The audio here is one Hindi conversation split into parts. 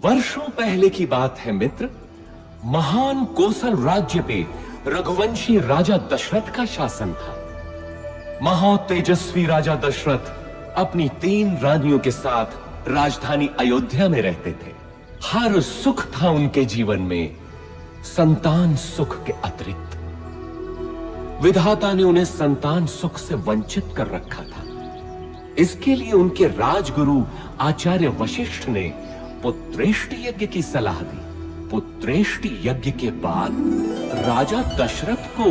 वर्षों पहले की बात है मित्र। महान कोसल राज्य पे रघुवंशी राजा दशरथ का शासन था। महातेजस्वी राजा दशरथ अपनी 3 रानियों के साथ राजधानी अयोध्या में रहते थे। हर सुख था उनके जीवन में, संतान सुख के अतिरिक्त। विधाता ने उन्हें संतान सुख से वंचित कर रखा था। इसके लिए उनके राजगुरु आचार्य वशिष्ठ ने पुत्रेष्टि यज्ञ की सलाह दी। पुत्रेष्टि यज्ञ के बाद राजा दशरथ को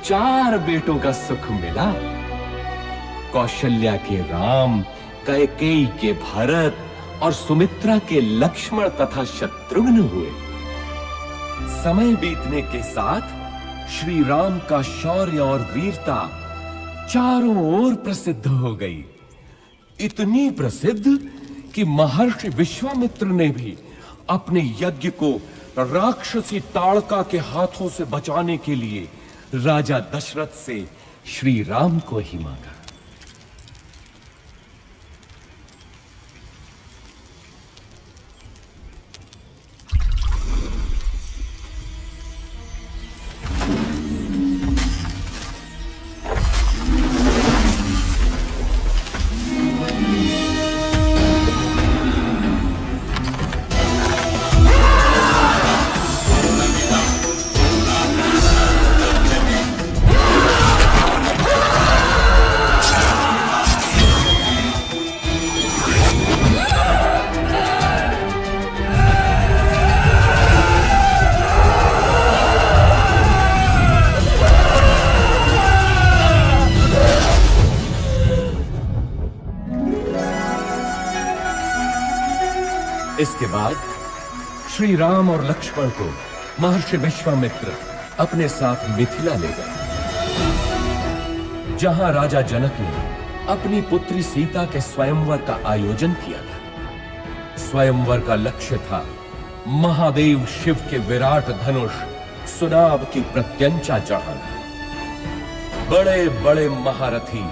4 बेटों का सुख मिला। कौशल्या के राम, कैकेयी के भरत और सुमित्रा के लक्ष्मण तथा शत्रुघ्न हुए। समय बीतने के साथ श्री राम का शौर्य और वीरता चारों ओर प्रसिद्ध हो गई। इतनी प्रसिद्ध कि महर्षि विश्वामित्र ने भी अपने यज्ञ को राक्षसी ताड़का के हाथों से बचाने के लिए राजा दशरथ से श्री राम को ही मांगा। इसके बाद श्री राम और लक्ष्मण को महर्षि विश्वामित्र अपने साथ मिथिला ले गए, जहां राजा जनक ने अपनी पुत्री सीता के स्वयंवर का आयोजन किया था। स्वयंवर का लक्ष्य था महादेव शिव के विराट धनुष सुनाभ की प्रत्यंचा चढ़ाना। बड़े बड़े महारथी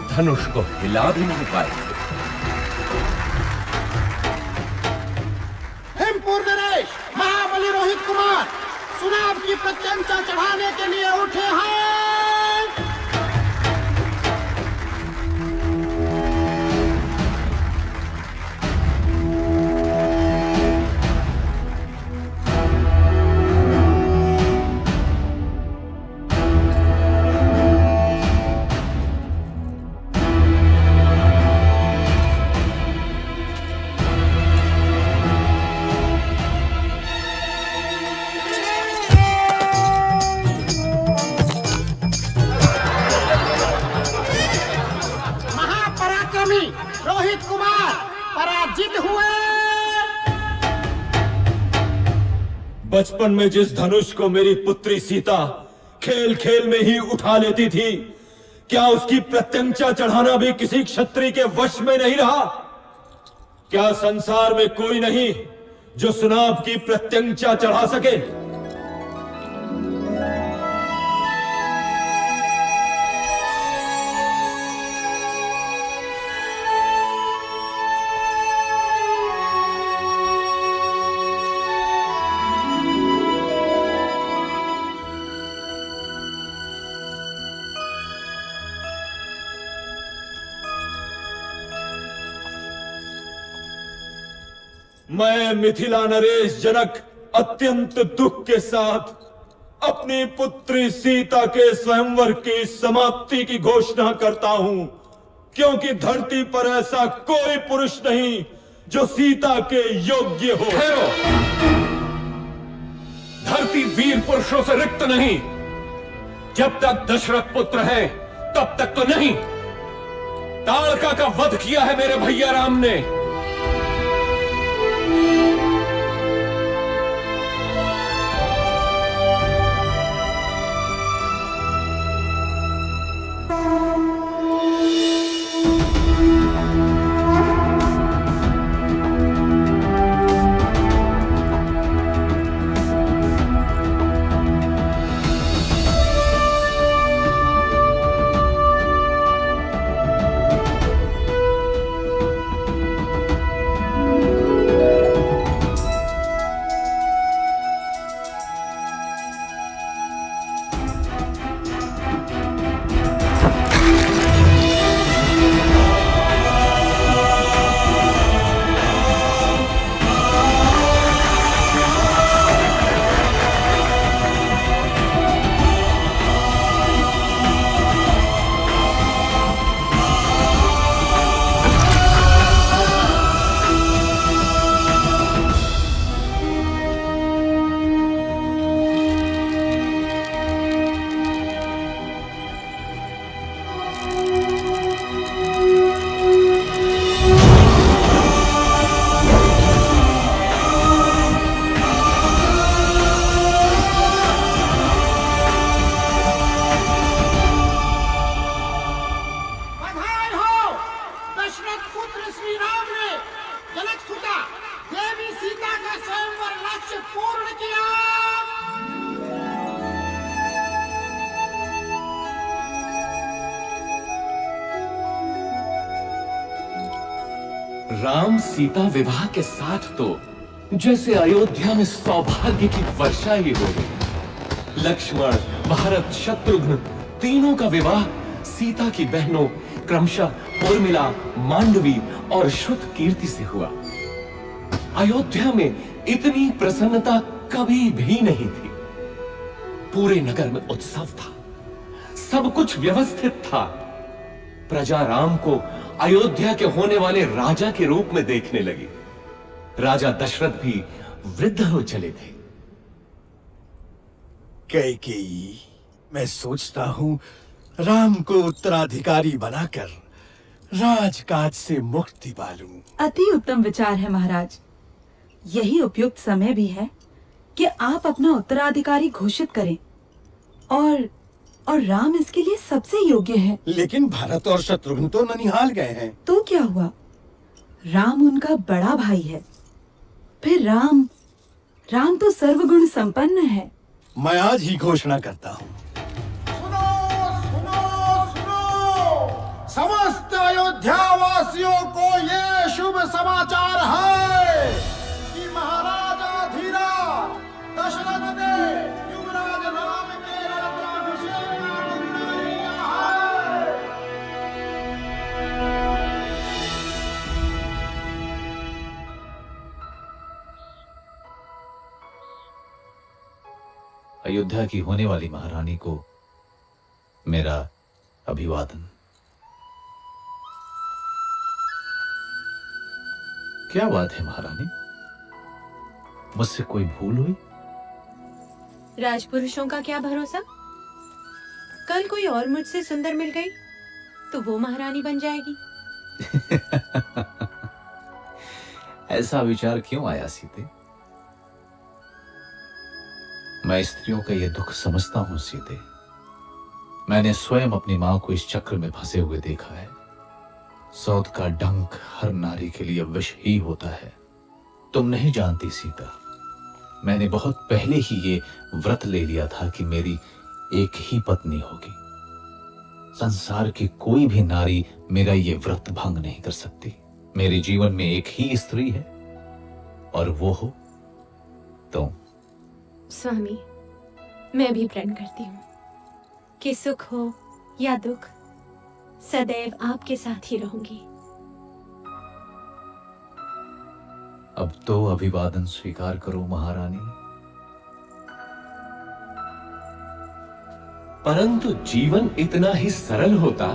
धनुष को हिला भी नहीं पाए थे। महाबली रोहित कुमार सुनाभ की प्रत्यंचा चढ़ाने के लिए उठे हैं। रोहित कुमार पराजित हुए। बचपन में जिस धनुष को मेरी पुत्री सीता खेल खेल में ही उठा लेती थी, क्या उसकी प्रत्यंचा चढ़ाना भी किसी क्षत्रिय के वश में नहीं रहा? क्या संसार में कोई नहीं जो सुनाभ की प्रत्यंचा चढ़ा सके? मैं मिथिला नरेश जनक अत्यंत दुख के साथ अपनी पुत्री सीता के स्वयंवर की समाप्ति की घोषणा करता हूं, क्योंकि धरती पर ऐसा कोई पुरुष नहीं जो सीता के योग्य हो। धरती वीर पुरुषों से रिक्त नहीं। जब तक दशरथ पुत्र है तब तक तो नहीं। ताड़का का वध किया है मेरे भैया राम ने। देवी सीता का स्वयंवर लक्ष्य पूर्ण किया। राम सीता विवाह के साथ तो जैसे अयोध्या में सौभाग्य की वर्षा ही हो गई। लक्ष्मण, भरत, शत्रुघ्न तीनों का विवाह सीता की बहनों क्रमशः उर्मिला, मांडवी और श्रुतकीर्ति से हुआ। अयोध्या में इतनी प्रसन्नता कभी भी नहीं थी। पूरे नगर में उत्सव था, सब कुछ व्यवस्थित था। प्रजा राम को अयोध्या के होने वाले राजा के रूप में देखने लगी। राजा दशरथ भी वृद्ध हो चले थे। कैकेयी, मैं सोचता हूं राम को उत्तराधिकारी बनाकर राजकाज से मुक्ति पालूं। अति उत्तम विचार है महाराज। यही उपयुक्त समय भी है कि आप अपना उत्तराधिकारी घोषित करें और राम इसके लिए सबसे योग्य है। लेकिन भरत और शत्रुघ्न तो ननिहाल गए हैं। तो क्या हुआ? राम उनका बड़ा भाई है। फिर राम तो सर्वगुण संपन्न है। मैं आज ही घोषणा करता हूँ। सुनो सुनो सुनो, समस्त अयोध्या वासियों को ये शुभ समाचार है कि महाराजा धीराज दशरथ ने युवराज राम के राज्याभिषेक का निर्णय लिया है। अयोध्या की होने वाली महारानी को मेरा अभिवादन। क्या बात है महारानी, मुझसे कोई भूल हुई? राजपुरुषों का क्या भरोसा, कल कोई और मुझसे सुंदर मिल गई तो वो महारानी बन जाएगी। ऐसा विचार क्यों आया सीते? मैं स्त्रियों का यह दुख समझता हूं सीते। मैंने स्वयं अपनी मां को इस चक्र में फंसे हुए देखा है। सौत का डंक हर नारी के लिए विष ही होता है। तुम नहीं जानती सीता, मैंने बहुत पहले ही ये व्रत ले लिया था कि मेरी एक ही पत्नी होगी। संसार की कोई भी नारी मेरा ये व्रत भंग नहीं कर सकती। मेरे जीवन में एक ही स्त्री है और वो हो तुम। स्वामी, मैं भी प्रण करती हूँ कि सुख हो या दुख सदैव आपके साथ ही रहूंगी। अब तो अभिवादन स्वीकार करो महारानी। परंतु जीवन इतना ही सरल होता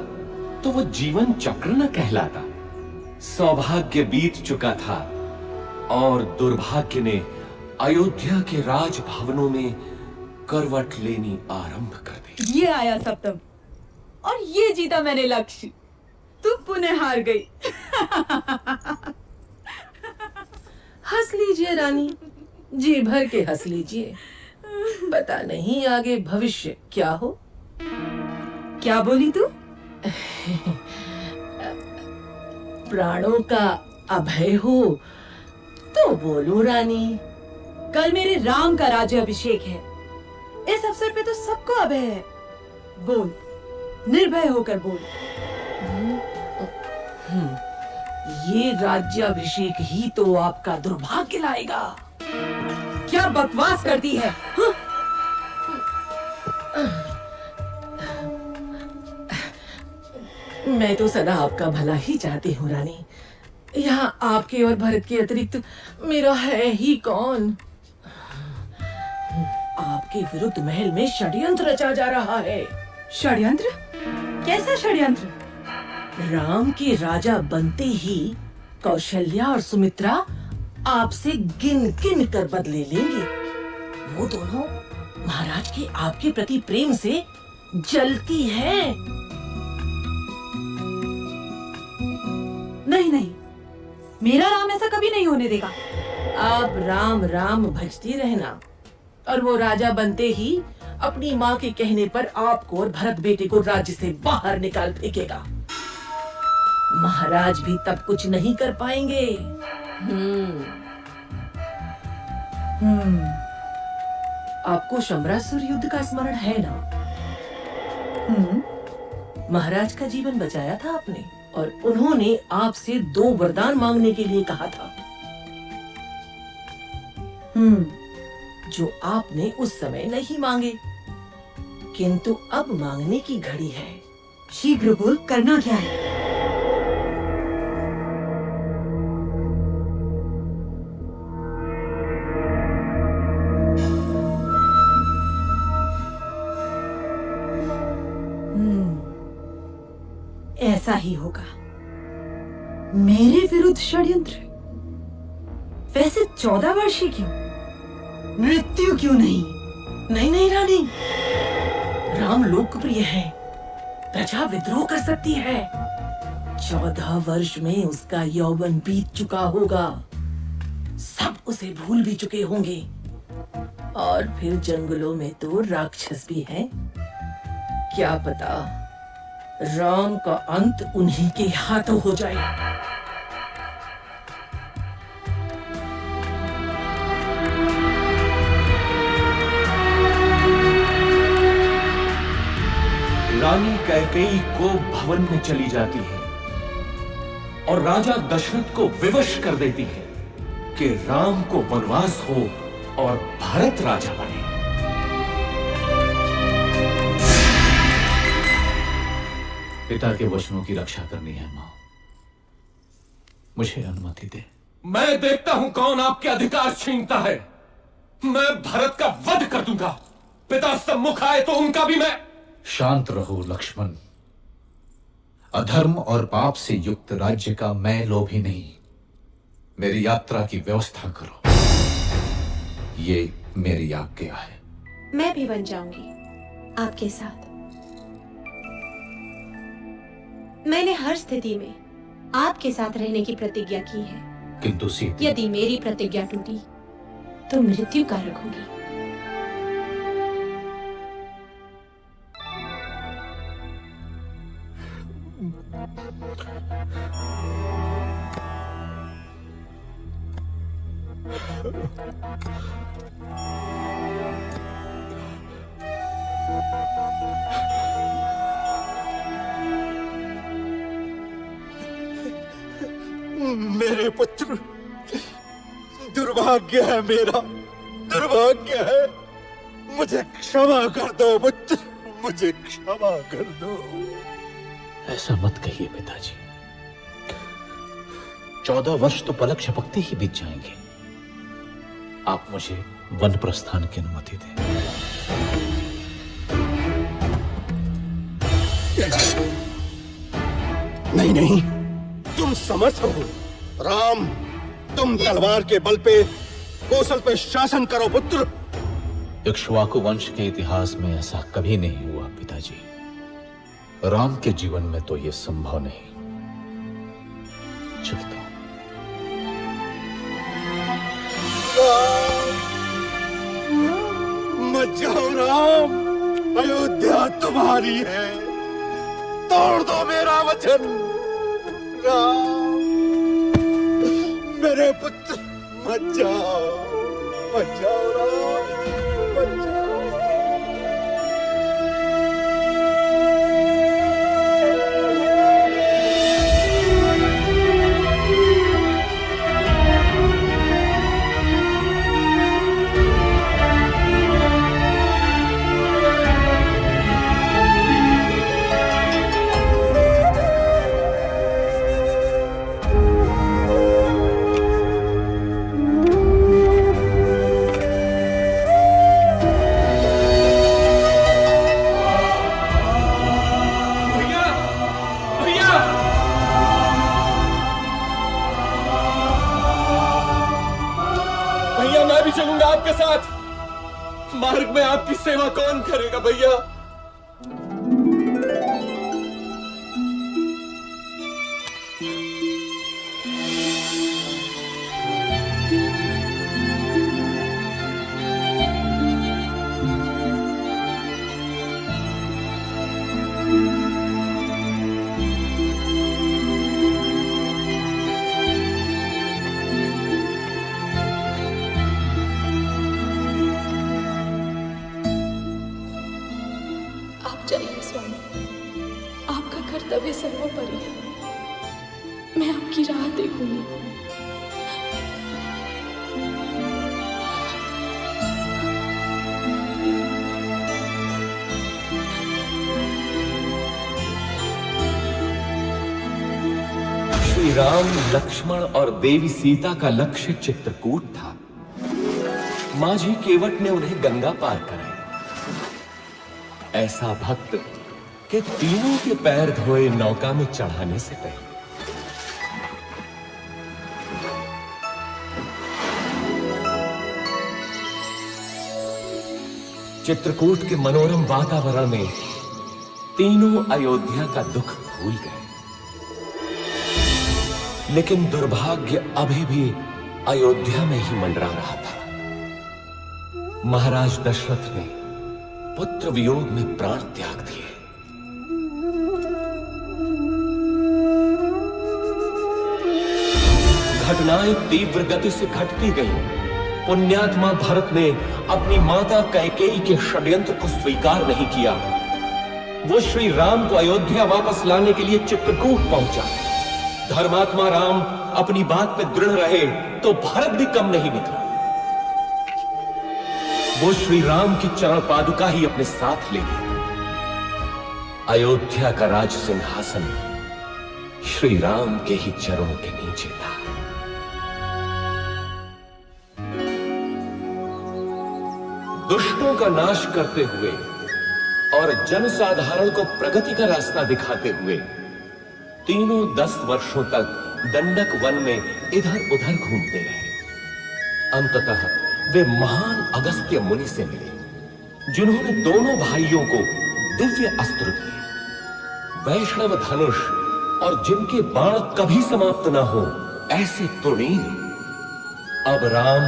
तो वो जीवन चक्र न कहलाता। सौभाग्य बीत चुका था और दुर्भाग्य ने अयोध्या के राजभवनों में करवट लेनी आरंभ कर दी। ये आया सप्तम और ये जीता मैंने लक्ष्य। तू पुनः हार गई। हंस लीजिए रानी, जी भर के हंस लीजिए। पता नहीं आगे भविष्य क्या हो। क्या बोली तू? प्राणों का अभय हो तो बोलूं रानी। कल मेरे राम का राज्याभिषेक है। इस अवसर पे तो सबको अभय है। बोल, निर्भय होकर बोल। ये राज्याभिषेक ही तो आपका दुर्भाग्य लाएगा। क्या बकवास करती है? मैं तो सदा आपका भला ही चाहती हूँ रानी। यहाँ आपके और भरत के अतिरिक्त मेरा है ही कौन? आपके विरुद्ध महल में षड्यंत्र रचा जा रहा है। षड्यंत्र? कैसा षड्यंत्र? राम के राजा बनते ही कौशल्या और सुमित्रा आपसे गिन गिन कर बदले लेंगे। वो दोनों महाराज के आपके प्रति प्रेम से जलती हैं। नहीं नहीं, मेरा राम ऐसा कभी नहीं होने देगा। आप राम राम भजती रहना और वो राजा बनते ही अपनी माँ के कहने पर आपको और भरत बेटे को राज्य से बाहर निकाल फेंकेगा। महाराज भी तब कुछ नहीं कर पाएंगे। आपको शंबरासुर युद्ध का स्मरण है ना? महाराज का जीवन बचाया था आपने और उन्होंने आपसे 2 वरदान मांगने के लिए कहा था, जो आपने उस समय नहीं मांगे, किंतु अब मांगने की घड़ी है। शीघ्र बोल, करना क्या है? ऐसा ही होगा। मेरे विरुद्ध षड्यंत्र? वैसे 14 वर्षीय क्यों? मृत्यु क्यों नहीं? नहीं नहीं रानी, राम लोकप्रिय है, प्रजा विद्रोह कर सकती है। 14 वर्ष में उसका यौवन बीत चुका होगा, सब उसे भूल भी चुके होंगे, और फिर जंगलों में तो राक्षस भी हैं। क्या पता राम का अंत उन्हीं के हाथों हो जाए। रानी कैकेयी को भवन में चली जाती है और राजा दशरथ को विवश कर देती है कि राम को वनवास हो और भरत राजा बने। पिता के वचनों की रक्षा करनी है मां, मुझे अनुमति दे। मैं देखता हूं कौन आपके अधिकार छीनता है। मैं भरत का वध कर दूंगा। पिता सम्मुख आए तो उनका भी मैं। शांत रहो लक्ष्मण, अधर्म और पाप से युक्त राज्य का मैं लोभी नहीं। मेरी यात्रा की व्यवस्था करो, ये मेरी आज्ञा है। मैं भी बन जाऊंगी आपके साथ। मैंने हर स्थिति में आपके साथ रहने की प्रतिज्ञा की है, किंतु सीता, यदि मेरी प्रतिज्ञा टूटी तो मृत्यु कारक होगी। मेरे पुत्र, दुर्भाग्य है मेरा, दुर्भाग्य है। मुझे क्षमा कर दो पुत्र, मुझे क्षमा कर दो। ऐसा मत कहिए पिताजी, 14 वर्ष तो पलक झपकते ही बीत जाएंगे। आप मुझे वन प्रस्थान की अनुमति दें। नहीं नहीं, तुम समर्थ हो। राम, तुम तलवार के बल पे कौशल पे शासन करो पुत्र। इक्ष्वाकु वंश के इतिहास में ऐसा कभी नहीं हुआ पिताजी। राम के जीवन में तो यह संभव नहीं। चलता हूं। मत जाओ राम, अयोध्या तुम्हारी है। तोड़ दो मेरा वचन राम। मेरे पुत्र, मत जाओ, मत जाओ राम, मत जाओ। चलूंगा आपके साथ। मार्ग में आपकी सेवा कौन करेगा भैया? मैं आपकी राह देखूंगी। श्री राम, लक्ष्मण और देवी सीता का लक्ष्य चित्रकूट था। माझी केवट ने उन्हें गंगा पार कराया। ऐसा भक्त कि तीनों के पैर धोए नौका में चढ़ाने से पहले। चित्रकूट के मनोरम वातावरण में तीनों अयोध्या का दुख भूल गए। लेकिन दुर्भाग्य अभी भी अयोध्या में ही मंडरा रहा था। महाराज दशरथ ने पुत्र वियोग में प्राण त्याग दिए। घटनाएं तीव्र गति से घटती गईं। पुण्यात्मा भरत ने अपनी माता कैकेयी के षड्यंत्र को स्वीकार नहीं किया। वो श्री राम को अयोध्या वापस लाने के लिए चित्रकूट पहुंचा। धर्मात्मा राम अपनी बात पे दृढ़ रहे तो भरत भी कम नहीं निकला। वो श्री राम की चरण पादुका ही अपने साथ ले गए। अयोध्या का राज सिंहासन श्री राम के ही चरणों के नीचे था। दुष्टों का नाश करते हुए और जनसाधारण को प्रगति का रास्ता दिखाते हुए तीनों 10 वर्षों तक दंडक वन में इधर उधर घूमते रहे। अंततः वे महान अगस्त्य मुनि से मिले, जिन्होंने दोनों भाइयों को दिव्य अस्त्र दिए, वैष्णव धनुष और जिनके बाण कभी समाप्त ना हो ऐसे तुणीर। अब राम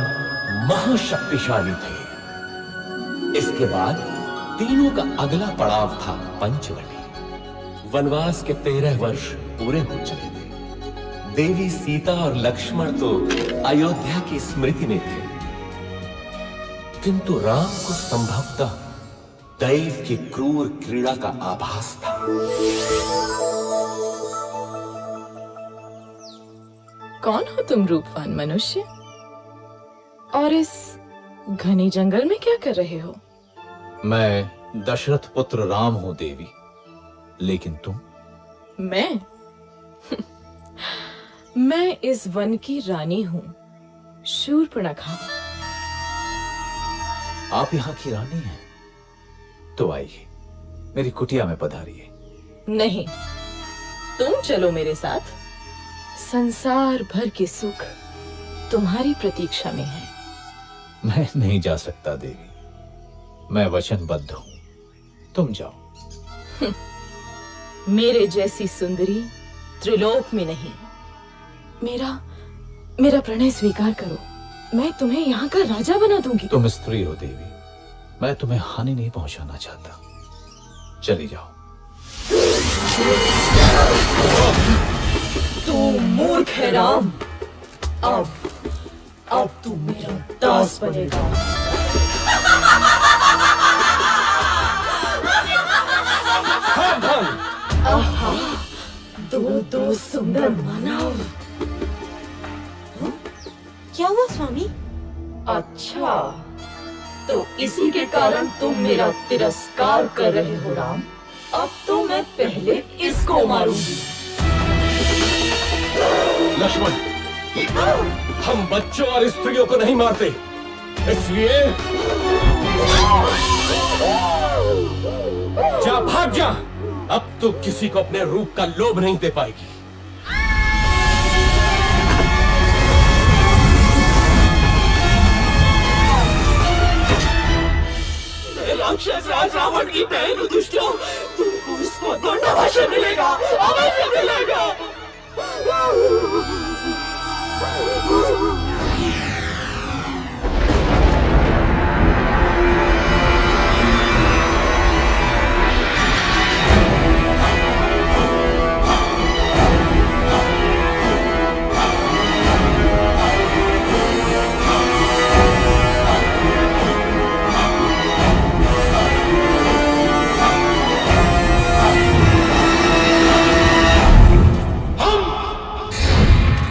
महाशक्तिशाली थे। इसके बाद तीनों का अगला पड़ाव था पंचवटी। वनवास के 13 वर्ष पूरे हो चले थे। देवी सीता और लक्ष्मण तो अयोध्या की स्मृति में थे, किंतु राम को संभवतः दैव की क्रूर क्रीड़ा का आभास था। कौन हो तुम रूपवान मनुष्य? और इस घने जंगल में क्या कर रहे हो? मैं दशरथ पुत्र राम हूं देवी, लेकिन तुम? मैं मैं इस वन की रानी हूं, शूर्पणखा। आप यहाँ की रानी हैं? तो आइए, मेरी कुटिया में पधारिए। नहीं, तुम चलो मेरे साथ। संसार भर के सुख तुम्हारी प्रतीक्षा में है। मैं नहीं जा सकता देवी, मैं वचनबद्ध हूं। तुम जाओ। मेरे जैसी सुंदरी त्रिलोक में नहीं। मेरा प्रणय स्वीकार करो, मैं तुम्हें यहाँ का राजा बना दूंगी। तुम स्त्री हो देवी, मैं तुम्हें हानि नहीं पहुंचाना चाहता। चली जाओ। तू मूर्ख है राम। अब तू मेरा दास बनेगा। आहा, दो सुंदर मानव। क्या हुआ स्वामी? अच्छा, तो इसी के कारण तुम मेरा तिरस्कार कर रहे हो राम। अब तो मैं पहले इसको मारूंगी। लक्ष्मण, हम बच्चों और स्त्रियों को नहीं मारते, इसलिए जा, भाग जा। अब तो किसी को अपने रूप का लोभ नहीं दे पाएगी। राक्षस राज रावण की बहन दुष्टों, तुमको इसको दंडावश्य मिलेगा, अवश्य मिलेगा।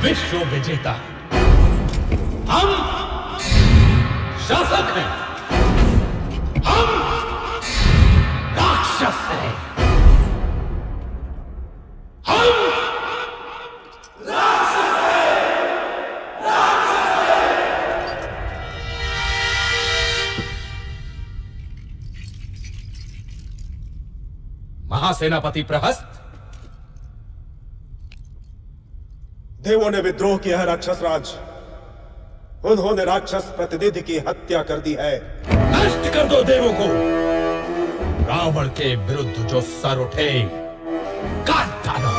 विश्व विजेता। हम शासक हैं, हम राक्षस हैं, हम महासेनापति प्रहस्त, देवों ने विद्रोह किया है राक्षस राज। उन्होंने राक्षस प्रतिनिधि की हत्या कर दी है। नष्ट कर दो देवों को। रावण के विरुद्ध जो सर उठे काट डालो,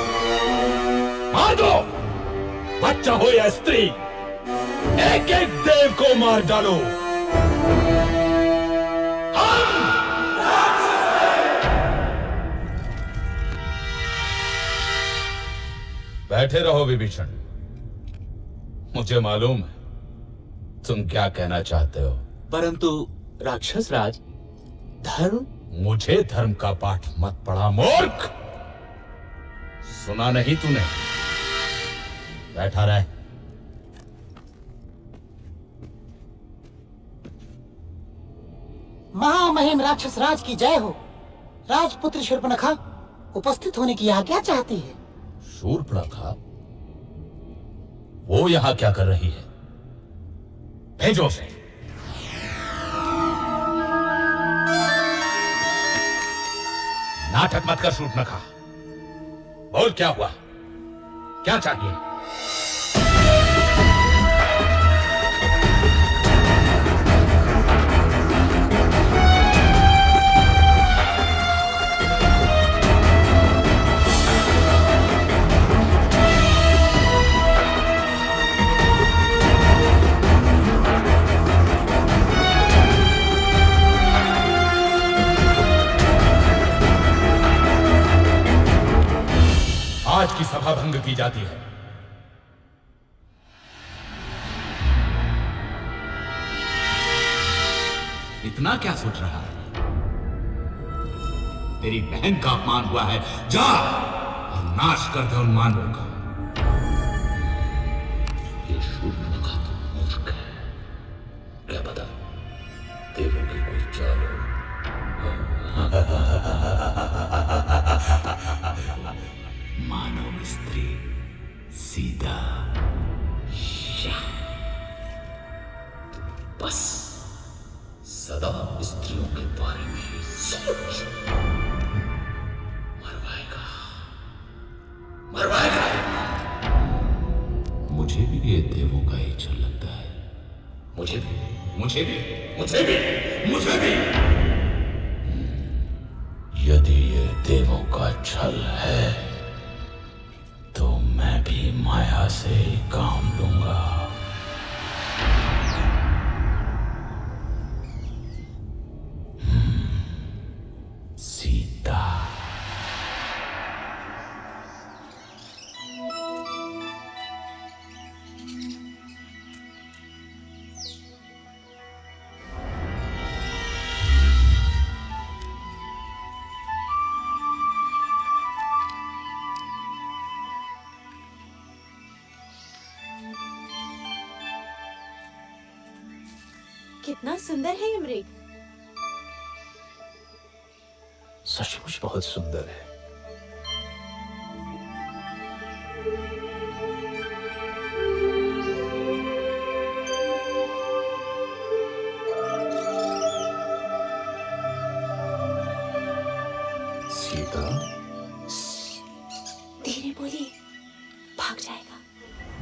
मार दो। बच्चा हो या स्त्री, एक एक देव को मार डालो। बैठे रहो विभीषण। मुझे मालूम है तुम क्या कहना चाहते हो, परंतु राक्षस राज, धर्म। मुझे धर्म का पाठ मत पढ़ा मूर्ख। सुना नहीं तूने? बैठा रहे। महामहिम राक्षस राज की जय हो। राजपुत्री शूर्पणखा उपस्थित होने की आज्ञा चाहती है। शूर्पणखा? वो यहां क्या कर रही है? भेजो उसे। नाटक मत कर शूर्पणखा। बोल क्या हुआ, क्या चाहिए? आज की सभा भंग की जाती है। इतना क्या सोच रहा है? तेरी बहन का अपमान हुआ है, जा और नाश कर दे उन मानवों का। ये शूर्पणखा तो मूर्ख है। क्या पता देवों की कोई चाल हो। मानव स्त्री सीता, बस सदा स्त्रियों के बारे में ही सोच। मरवाएगा, मरवाएगा। मुझे भी ये देवों का ही छल लगता है। मुझे भी, मुझे भी, मुझे भी, मुझे भी। यदि ये देवों का छल है तो मैं भी माया से ही काम लूंगा। सीता। कितना सुंदर है ये मृग। सचमुच बहुत सुंदर है। सीता, धीरे बोलिए, भाग जाएगा।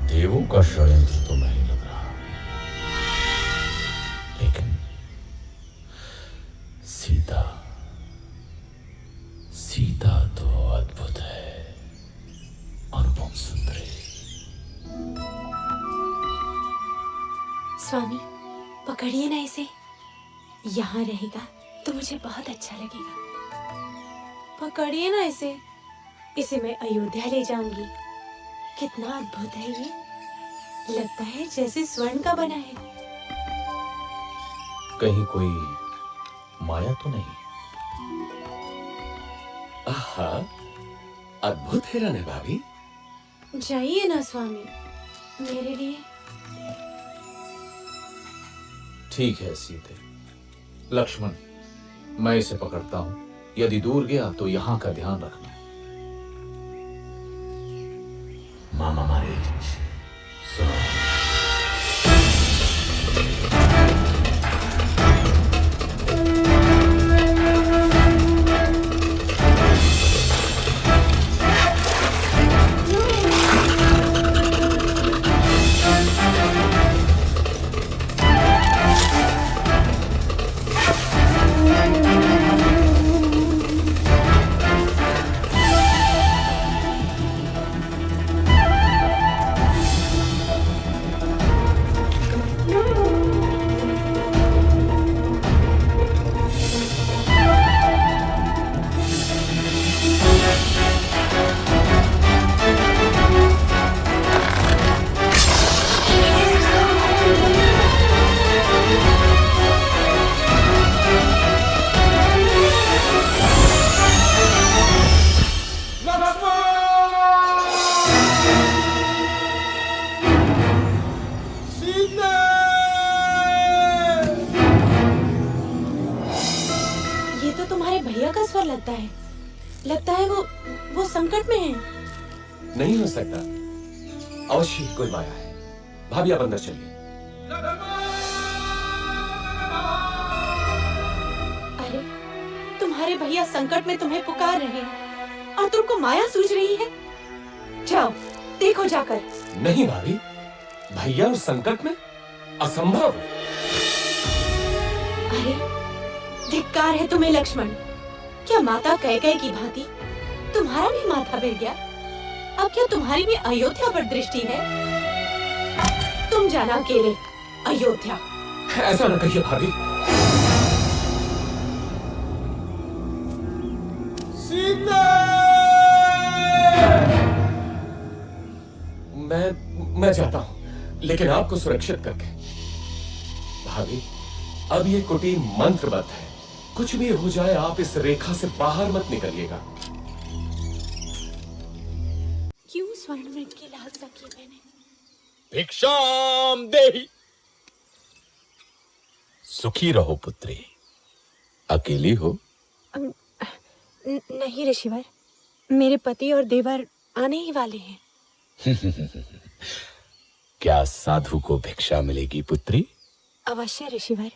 देवों का षड्यंत्र तो नहीं लग रहा, लेकिन सीता, सीता तो अद्भुत है, अनुपम सुंदरी। स्वामी, पकड़िए ना इसे। यहाँ रहेगा तो मुझे बहुत अच्छा लगेगा। पकड़िए ना इसे, इसे मैं अयोध्या ले जाऊंगी। कितना अद्भुत है ये, लगता है जैसे स्वर्ण का बना है। कहीं कोई माया तो नहीं? आहा, अद्भुत है रानी भाभी। जाइए ना स्वामी, मेरे लिए? ठीक है सीते। लक्ष्मण, मैं इसे पकड़ता हूं। यदि दूर गया तो यहां का ध्यान रखना। मामा मारे सुनो। लगता है वो संकट में है। नहीं हो सकता, अवश्य ही कोई माया है। भाभी आप अंदर चलिए। अरे तुम्हारे भैया संकट में तुम्हें पुकार रहे हैं और तुमको माया सूझ रही है। जाओ देखो जाकर। नहीं भाभी, भैया उस संकट में असंभव। अरे धिक्कार है तुम्हें लक्ष्मण। क्या माता कैकेयी की भांति तुम्हारा भी माथा फिर गया? अब क्या तुम्हारी भी अयोध्या पर दृष्टि है? तुम जाना अकेले अयोध्या। ऐसा न कहिए भाभी। सीता! मैं जाता हूं, लेकिन आपको सुरक्षित करके। भाभी, अब ये कुटीर मंत्रबद्ध है। कुछ भी हो जाए आप इस रेखा से बाहर मत निकलिएगा। क्यों स्वर्ण मृग की लालसा की मैंने? भिक्षाम देहि। सुखी रहो पुत्री। अकेली हो? नहीं ऋषिवर, मेरे पति और देवर आने ही वाले हैं। क्या साधु को भिक्षा मिलेगी पुत्री? अवश्य ऋषिवर।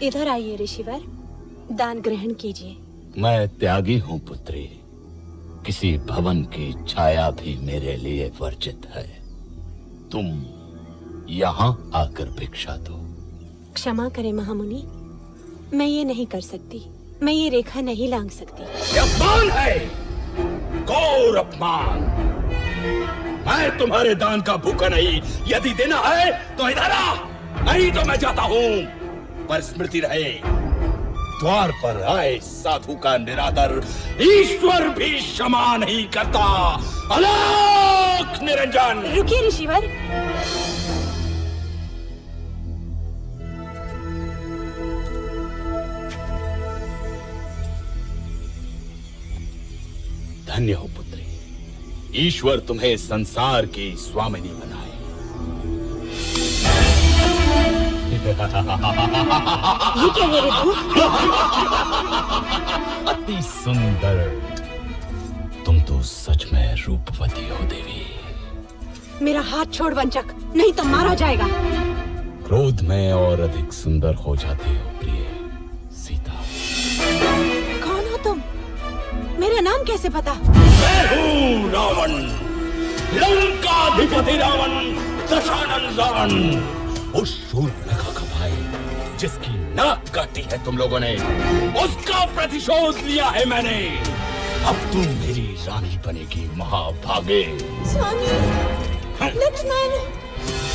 इधर आइए ऋषिवर, दान ग्रहण कीजिए। मैं त्यागी हूं पुत्री। किसी भवन की छाया भी मेरे लिए वर्जित है। तुम यहाँ आकर भिक्षा दो। क्षमा करें महामुनि, मैं ये नहीं कर सकती। मैं ये रेखा नहीं लांघ सकती। ये अपमान है, घोर अपमान। मैं तुम्हारे दान का भूखा नहीं। यदि देना है तो इधर आ, नहीं तो मैं जाता हूँ। पर स्मृति रहे, द्वार पर आए साधु का निरादर ईश्वर भी क्षमा नहीं करता। अलौक निरंजन। रुकिए ऋषिवर। धन्य हो पुत्री, ईश्वर तुम्हें संसार की स्वामिनी बनाए। ये क्या है रे तू? अति सुंदर। तुम तो सच में रूपवती हो देवी। मेरा हाथ छोड़ वंचक, नहीं तो मारा जाएगा। क्रोध में और अधिक सुंदर हो जाते हो प्रिय सीता। कौन हो तुम? मेरा नाम कैसे पता? मैं हूँ रावण, लंकाधिपति रावण, दशानन रावण। उस शूर्पणखा का भाई जिसकी नाक काटी है तुम लोगों ने, उसका प्रतिशोध लिया है मैंने। अब तुम मेरी रानी बनेगी महाभागे। स्वामी, लक्ष्मण,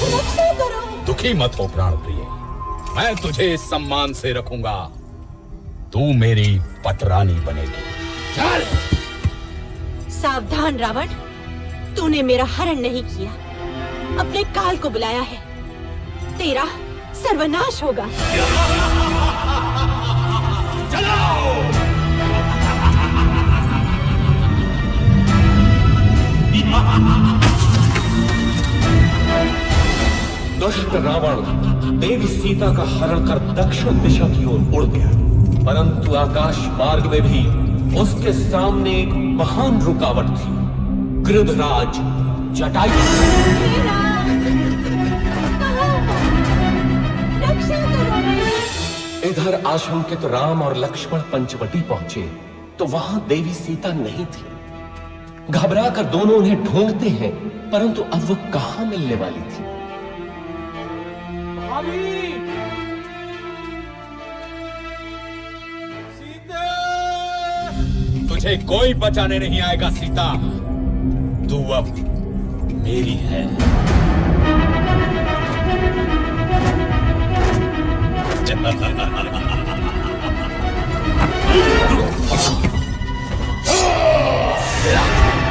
रक्षा करो। दुखी मत हो प्राण प्रिय, मैं तुझे सम्मान से रखूंगा। तू मेरी पटरानी बनेगी। चल। सावधान रावण, तूने मेरा हरण नहीं किया, अपने काल को बुलाया है। तेरा सर्वनाश होगा। दुष्ट रावण देवी सीता का हरण कर दक्षिण दिशा की ओर उड़ गया, परंतु आकाश मार्ग में भी उसके सामने एक महान रुकावट थी, गृधराज जटायु। इधर आशंकित राम और लक्ष्मण पंचवटी पहुंचे तो वहां देवी सीता नहीं थी। घबरा कर दोनों उन्हें ढूंढते हैं, परंतु अब वो कहां मिलने वाली थी। तुझे कोई बचाने नहीं आएगा सीता, तू अब मेरी है।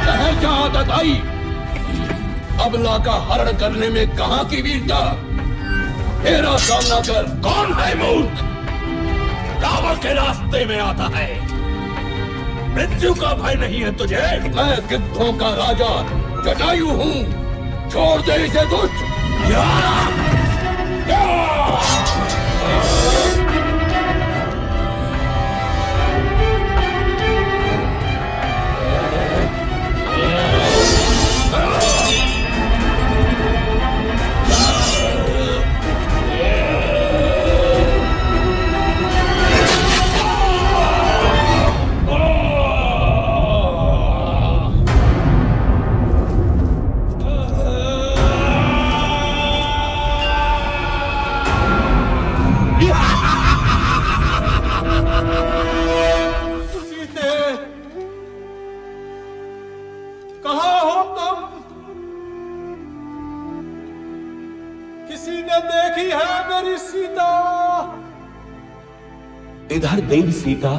कहे क्या आदत आई? अबला का हरण करने में कहां की वीरता? तेरा सामना कर। कौन है मूर्ख? रावण के रास्ते में आता है। मृत्यु का भय नहीं है तुझे? मैं गिद्धों का राजा जटायु हूँ, छोड़ दे इसे दुष्ट। इधर देवी सीता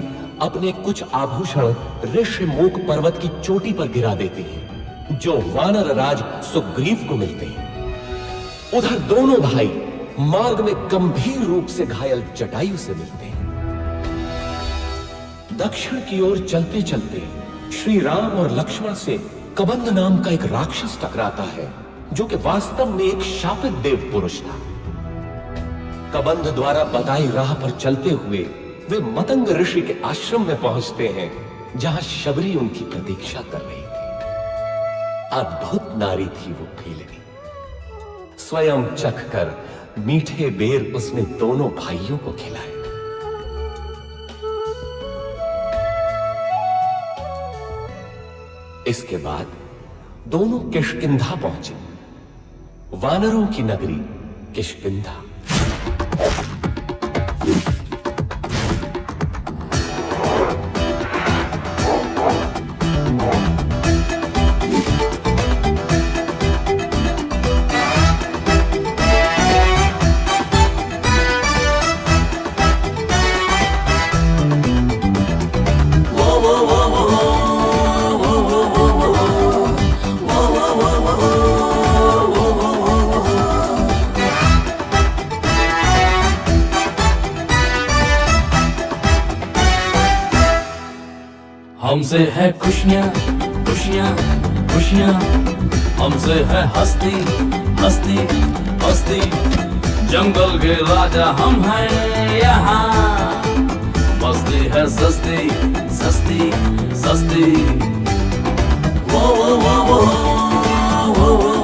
अपने कुछ आभूषण ऋष्यमूक पर्वत की चोटी पर गिरा देती है, जो वानर राज सुग्रीव को मिलते हैं। उधर दोनों भाई मार्ग में गंभीर रूप से घायल जटायु से मिलते हैं। दक्षिण की ओर चलते चलते श्री राम और लक्ष्मण से कबंध नाम का एक राक्षस टकराता है, जो कि वास्तव में एक शापित देव पुरुष था। कबंध द्वारा बताई राह पर चलते हुए वे मतंग ऋषि के आश्रम में पहुंचते हैं, जहां शबरी उनकी प्रतीक्षा कर रही थी। अद्भुत नारी थी वो फीलनी। स्वयं चख कर मीठे बेर उसने दोनों भाइयों को खिलाए। इसके बाद दोनों किष्किंधा पहुंचे, वानरों की नगरी किष्किंधा। हमसे है खुशियाँ खुशियाँ खुशियाँ, हमसे है हस्ती हस्ती हस्ती। जंगल के राजा हम हैं यहाँ, मस्ती है सस्ती सस्ती सस्ती। वो वो वो वो वो वो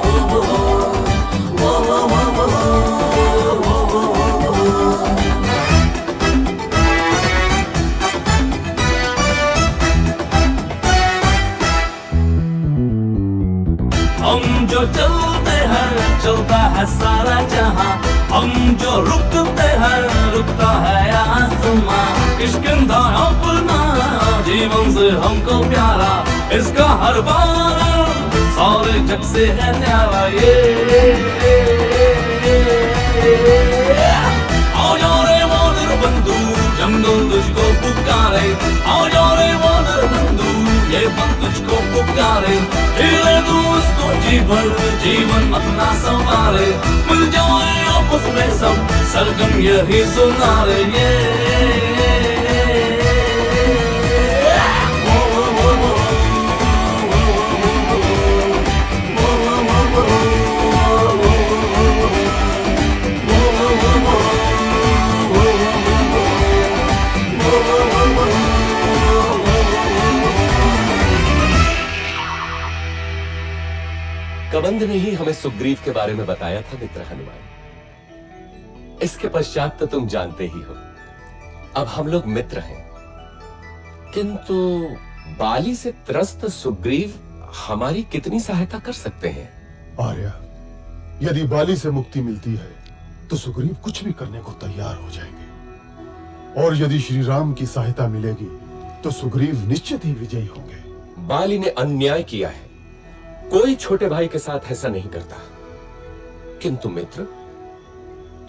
हम जो चलते हैं चलता है सारा जहां, हम जो रुकते हैं रुकता है आसमां। किष्किंधा अपना जीवन से हमको प्यारा, इसका हर बार सारे जग से है न्यारा। आओ जाओ रे वानर बंधु, जंगल तुझको पुकारे। आओ जाओ रे वानर बंधु, ये वन तुझको पुकारे। हिले तू को जी भर जीवन अपना संवारे, मिल जाए आपस में सब सरगम यही सुनारे। कबंध ने ही हमें सुग्रीव के बारे में बताया था मित्र हनुमान। इसके पश्चात तो तुम जानते ही हो, अब हम लोग मित्र हैं। किंतु बाली से त्रस्त सुग्रीव हमारी कितनी सहायता कर सकते हैं? आर्या, यदि बाली से मुक्ति मिलती है तो सुग्रीव कुछ भी करने को तैयार हो जाएंगे, और यदि श्री राम की सहायता मिलेगी तो सुग्रीव निश्चित ही विजयी होंगे। बाली ने अन्याय किया है, कोई छोटे भाई के साथ ऐसा नहीं करता। किंतु मित्र,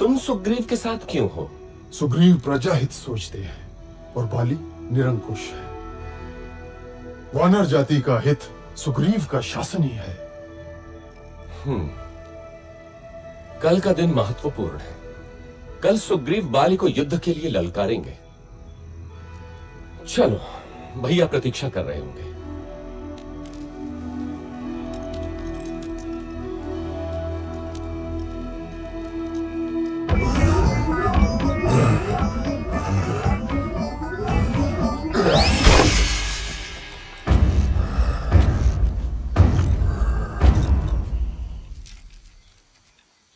तुम सुग्रीव के साथ क्यों हो? सुग्रीव प्रजाहित सोचते हैं और बाली निरंकुश है। वानर जाति का हित सुग्रीव का शासन ही है। कल का दिन महत्वपूर्ण है। कल सुग्रीव बाली को युद्ध के लिए ललकारेंगे। चलो, भैया प्रतीक्षा कर रहे होंगे।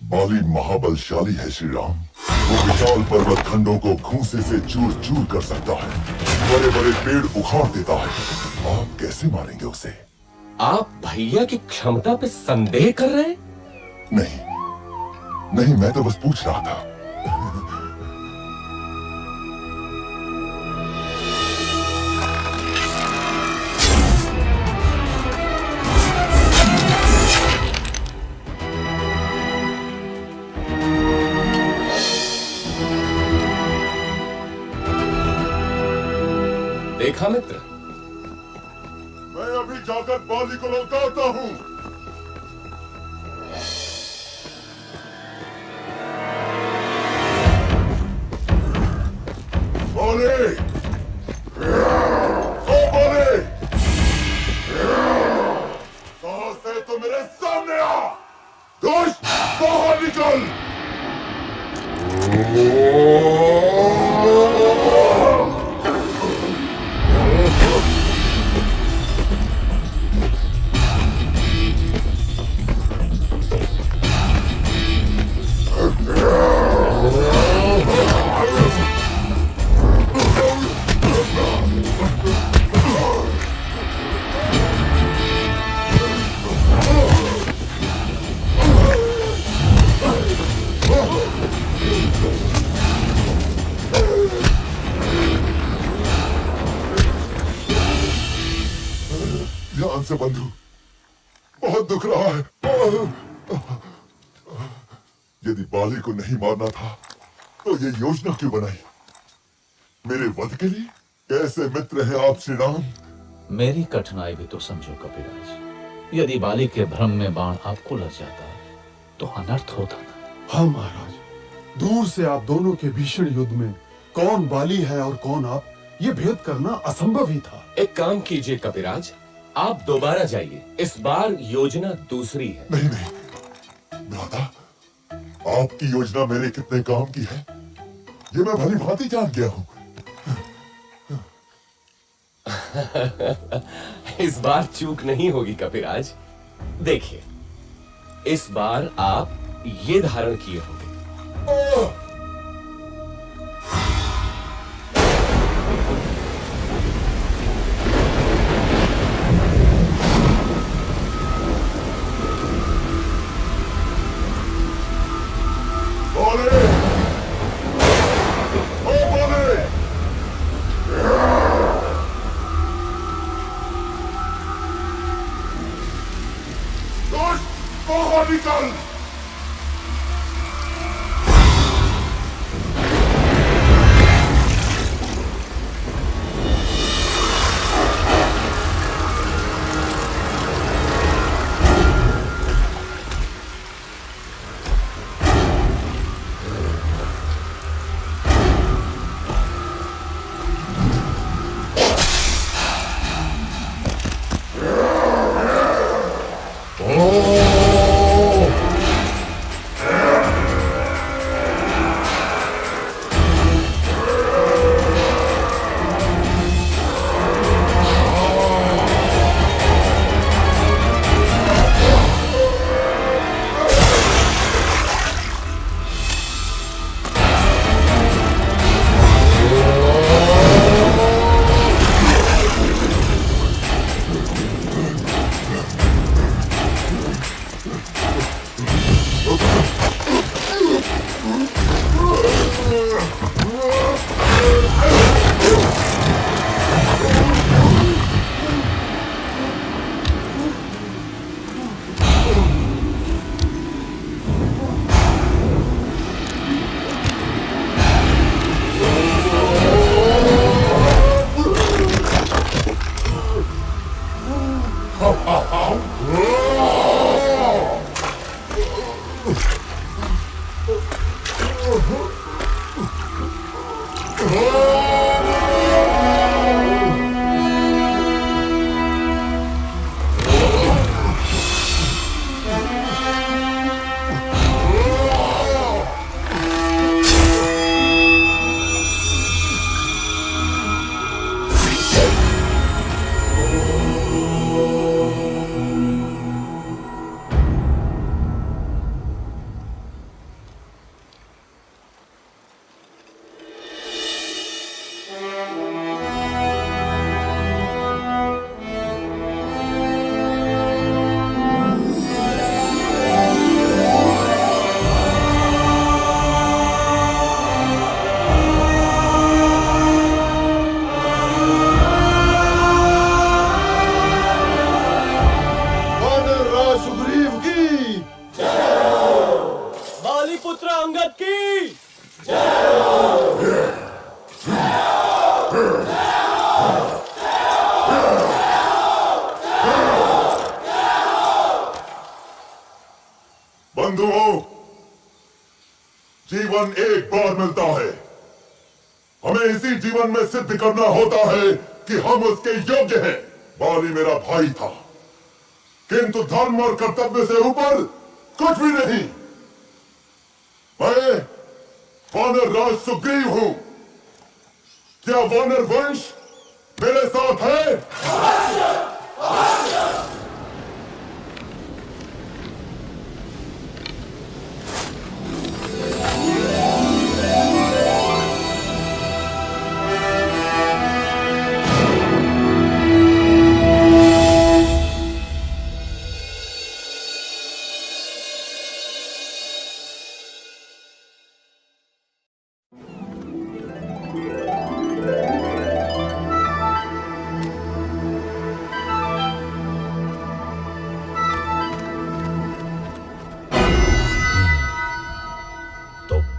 बाली महाबलशाली है श्री राम। वो विशाल पर्वत खंडों को घूंसे से चूर चूर कर सकता है, बड़े बड़े पेड़ उखाड़ देता है। आप कैसे मारेंगे उसे? आप भैया की क्षमता पे संदेह कर रहे हैं? नहीं, मैं तो बस पूछ रहा था। देखा मित्र, मैं अभी जाकर बाली को ललकारता हूं। बाली, ओ बाली, कहां से तो मेरे सामने आ, दुष्ट बाहर निकल। ध्यान से बंधु, बहुत दुख रहा है। यदि बाली को नहीं मारना था तो ये योजना क्यों बनाई? मेरे वध के लिए? कैसे मित्र हैं आप श्री राम? मेरी कठिनाई भी तो समझो कपिराज। यदि बाली के भ्रम में बाण आपको लग जाता तो अनर्थ होता ना। हाँ महाराज, दूर से आप दोनों के भीषण युद्ध में कौन बाली है और कौन आप, ये भेद करना असंभव ही था। एक काम कीजिए कपिराज, आप दोबारा जाइए। इस बार योजना दूसरी है। नहीं, भ्राता, आपकी योजना मेरे कितने काम की है ये मैं भली भांति जान गया हूं। इस बार चूक नहीं होगी कपिराज। देखिए, इस बार आप ये धारण किए होंगे। बंधुओं, जीवन एक बार मिलता है। हमें इसी जीवन में सिद्ध करना होता है कि हम उसके योग्य हैं। बाली मेरा भाई था, किंतु धर्म और कर्तव्य से ऊपर कुछ भी नहीं। मैं वानर राज सुग्रीव हूं। क्या वानर वंश मेरे साथ है?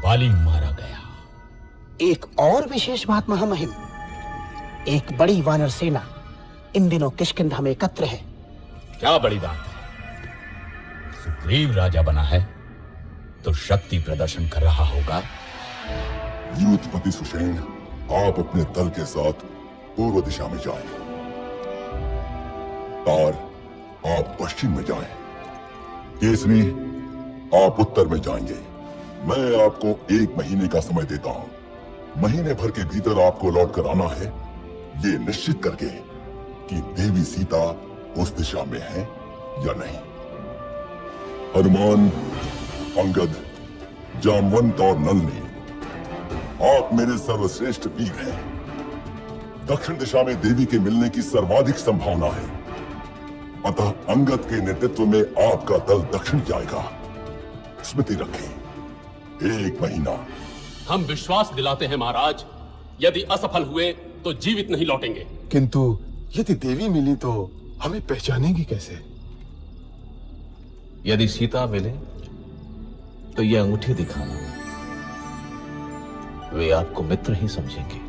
बाली मारा गया। एक और विशेष बात महामहिम, एक बड़ी वानर सेना इन दिनों किष्किंधा में एकत्र है। क्या बड़ी बात है? सुग्रीव राजा बना है तो शक्ति प्रदर्शन कर रहा होगा। यूथपति सुषेण, आप अपने दल के साथ पूर्व दिशा में जाएं। तार, आप पश्चिम में जाएं। केसरी, आप उत्तर में जाएंगे। मैं आपको 1 महीने का समय देता हूं। महीने भर के भीतर आपको लौट कर आना है, ये निश्चित करके कि देवी सीता उस दिशा में है या नहीं। हनुमान, अंगद, जामवंत और नलनी, आप मेरे सर्वश्रेष्ठ वीर हैं। दक्षिण दिशा में देवी के मिलने की सर्वाधिक संभावना है, अतः अंगद के नेतृत्व में आपका दल दक्षिण जाएगा। स्मृति रखें, 1 महीना। हम विश्वास दिलाते हैं महाराज, यदि असफल हुए तो जीवित नहीं लौटेंगे। किंतु यदि देवी मिली तो हमें पहचानेंगी कैसे? यदि सीता मिले तो ये अंगूठी दिखाना, वे आपको मित्र ही समझेंगे।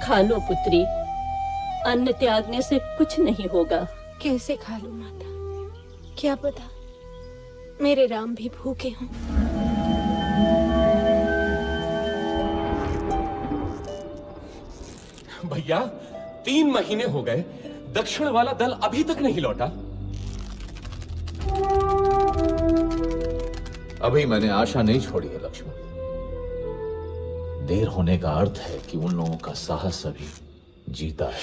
खा लो पुत्री, अन्न त्यागने से कुछ नहीं होगा। कैसे खा लूं माता? क्या पता मेरे राम भी भूखे हों। भैया, 3 महीने हो गए, दक्षिण वाला दल अभी तक नहीं लौटा। अभी मैंने आशा नहीं छोड़ी है लक्ष्मण। देर होने का अर्थ है कि उन लोगों का साहस अभी जीता है।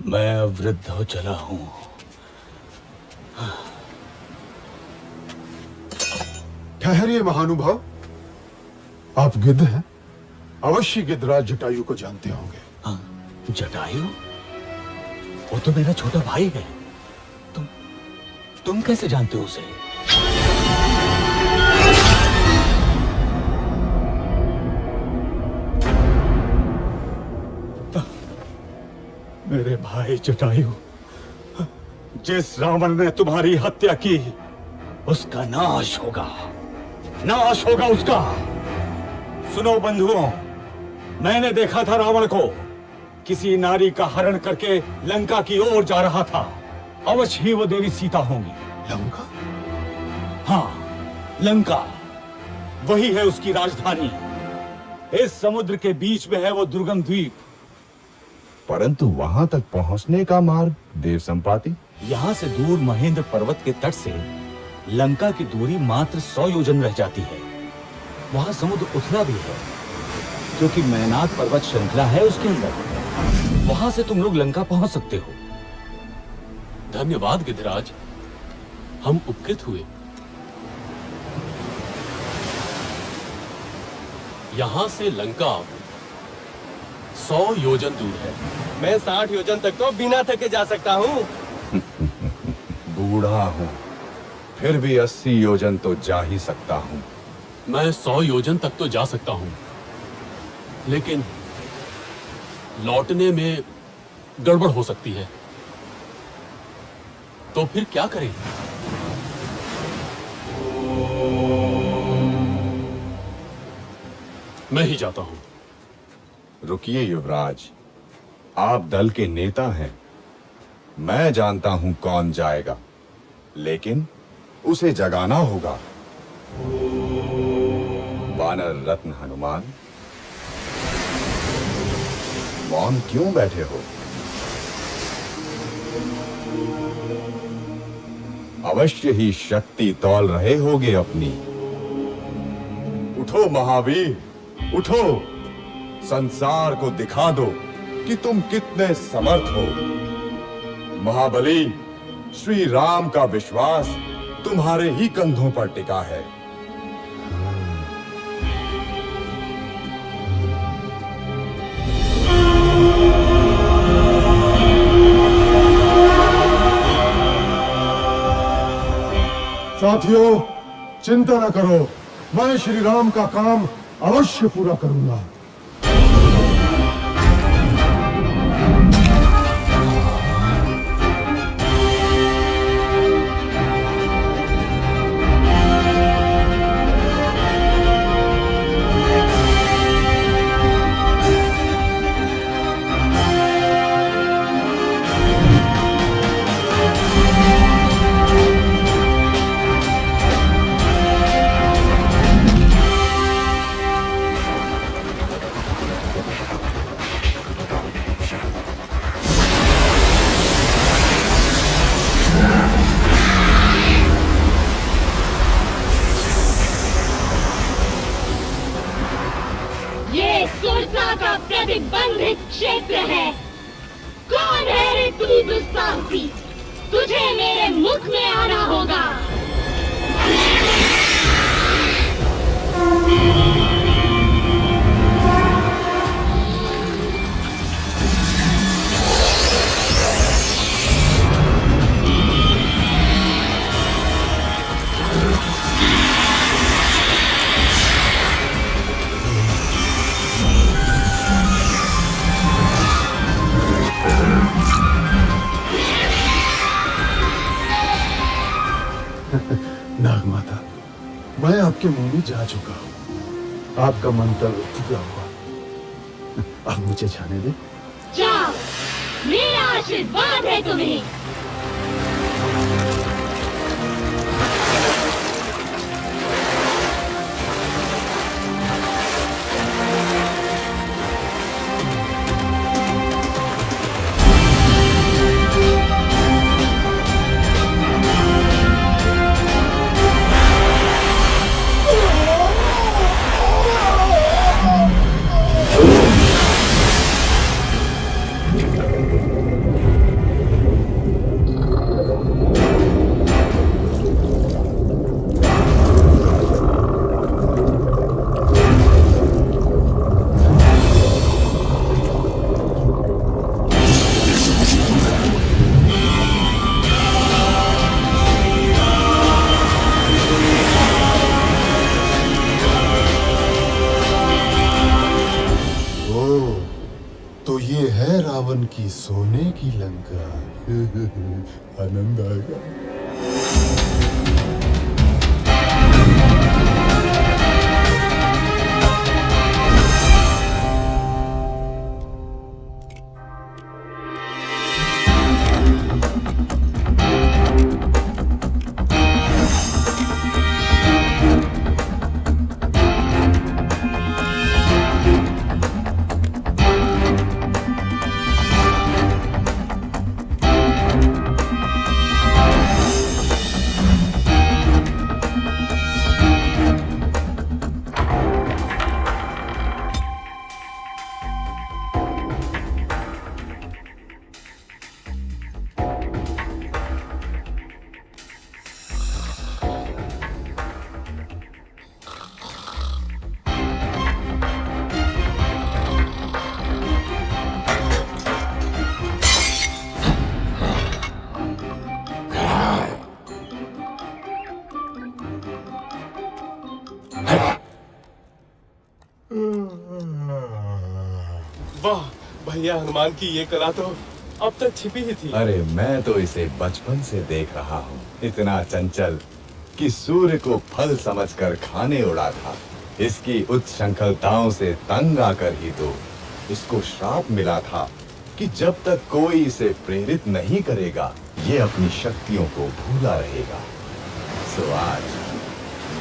मैं वृद्ध हो चला हूं। ठहरिए महानुभाव, आप गिद्ध हैं? अवश्य गिद्धराज जटायु को जानते होंगे। हाँ, जटायु? वो तो मेरा छोटा भाई है। तुम कैसे जानते हो उसे? मेरे भाई जटायु, जिस रावण ने तुम्हारी हत्या की, उसका नाश होगा, नाश होगा उसका। सुनो बंधुओं, मैंने देखा था रावण को किसी नारी का हरण करके लंका की ओर जा रहा था। अवश्य ही वो देवी सीता होंगी। लंका? हाँ, लंका वही है उसकी राजधानी। इस समुद्र के बीच में है वो दुर्गम द्वीप। परंतु वहां तक पहुंचने का मार्ग देव संपाति? यहाँ से दूर महेंद्र पर्वत के तट से लंका की दूरी मात्र 100 योजन रह जाती है। वहां समुद्र उथला भी है, क्योंकि मैनाक पर्वत श्रृंखला है उसके अंदर। वहां से तुम लोग लंका पहुंच सकते हो। धन्यवाद गिद्धराज, हम उपकृत हुए। यहां से लंका 100 योजन दूर है। मैं 60 योजन तक तो बिना थके जा सकता हूँ। बूढ़ा हूँ, फिर भी 80 योजन तो जा ही सकता हूँ। मैं 100 योजन तक तो जा सकता हूँ, लेकिन लौटने में गड़बड़ हो सकती है। तो फिर क्या करें? मैं ही जाता हूं। रुकिए युवराज, आप दल के नेता हैं। मैं जानता हूं कौन जाएगा, लेकिन उसे जगाना होगा। वानर रत्न हनुमान, मौन क्यों बैठे हो? अवश्य ही शक्ति तौल रहे होगे अपनी। उठो महावीर, उठो, संसार को दिखा दो कि तुम कितने समर्थ हो। महाबली, श्री राम का विश्वास तुम्हारे ही कंधों पर टिका है। साथियों, चिंता न करो, मैं श्री राम का काम अवश्य पूरा करूंगा। प्रतिबंधित क्षेत्र है। कौन है रे तू दुस्साहसी? तुझे मेरे मुख में आना होगा। नागमाता, मैं आपके मुंह में जा चुका हूँ। आपका मंतव्य पूरा हुआ। अब मुझे जाने दे। जाओ, मेरा आशीर्वाद है तुम्हें। तो ये है रावण की सोने की लंका। आनंद आएगा। वाह भैया, हनुमान की ये कला तो अब तक छिपी ही थी। अरे मैं तो इसे बचपन से देख रहा हूँ, इतना चंचल कि सूर्य को फल समझकर खाने उड़ा था। इसकी उच्छृंखलताओं से तंग आकर ही तो इसको श्राप मिला था कि जब तक कोई इसे प्रेरित नहीं करेगा ये अपनी शक्तियों को भूला रहेगा। सो आज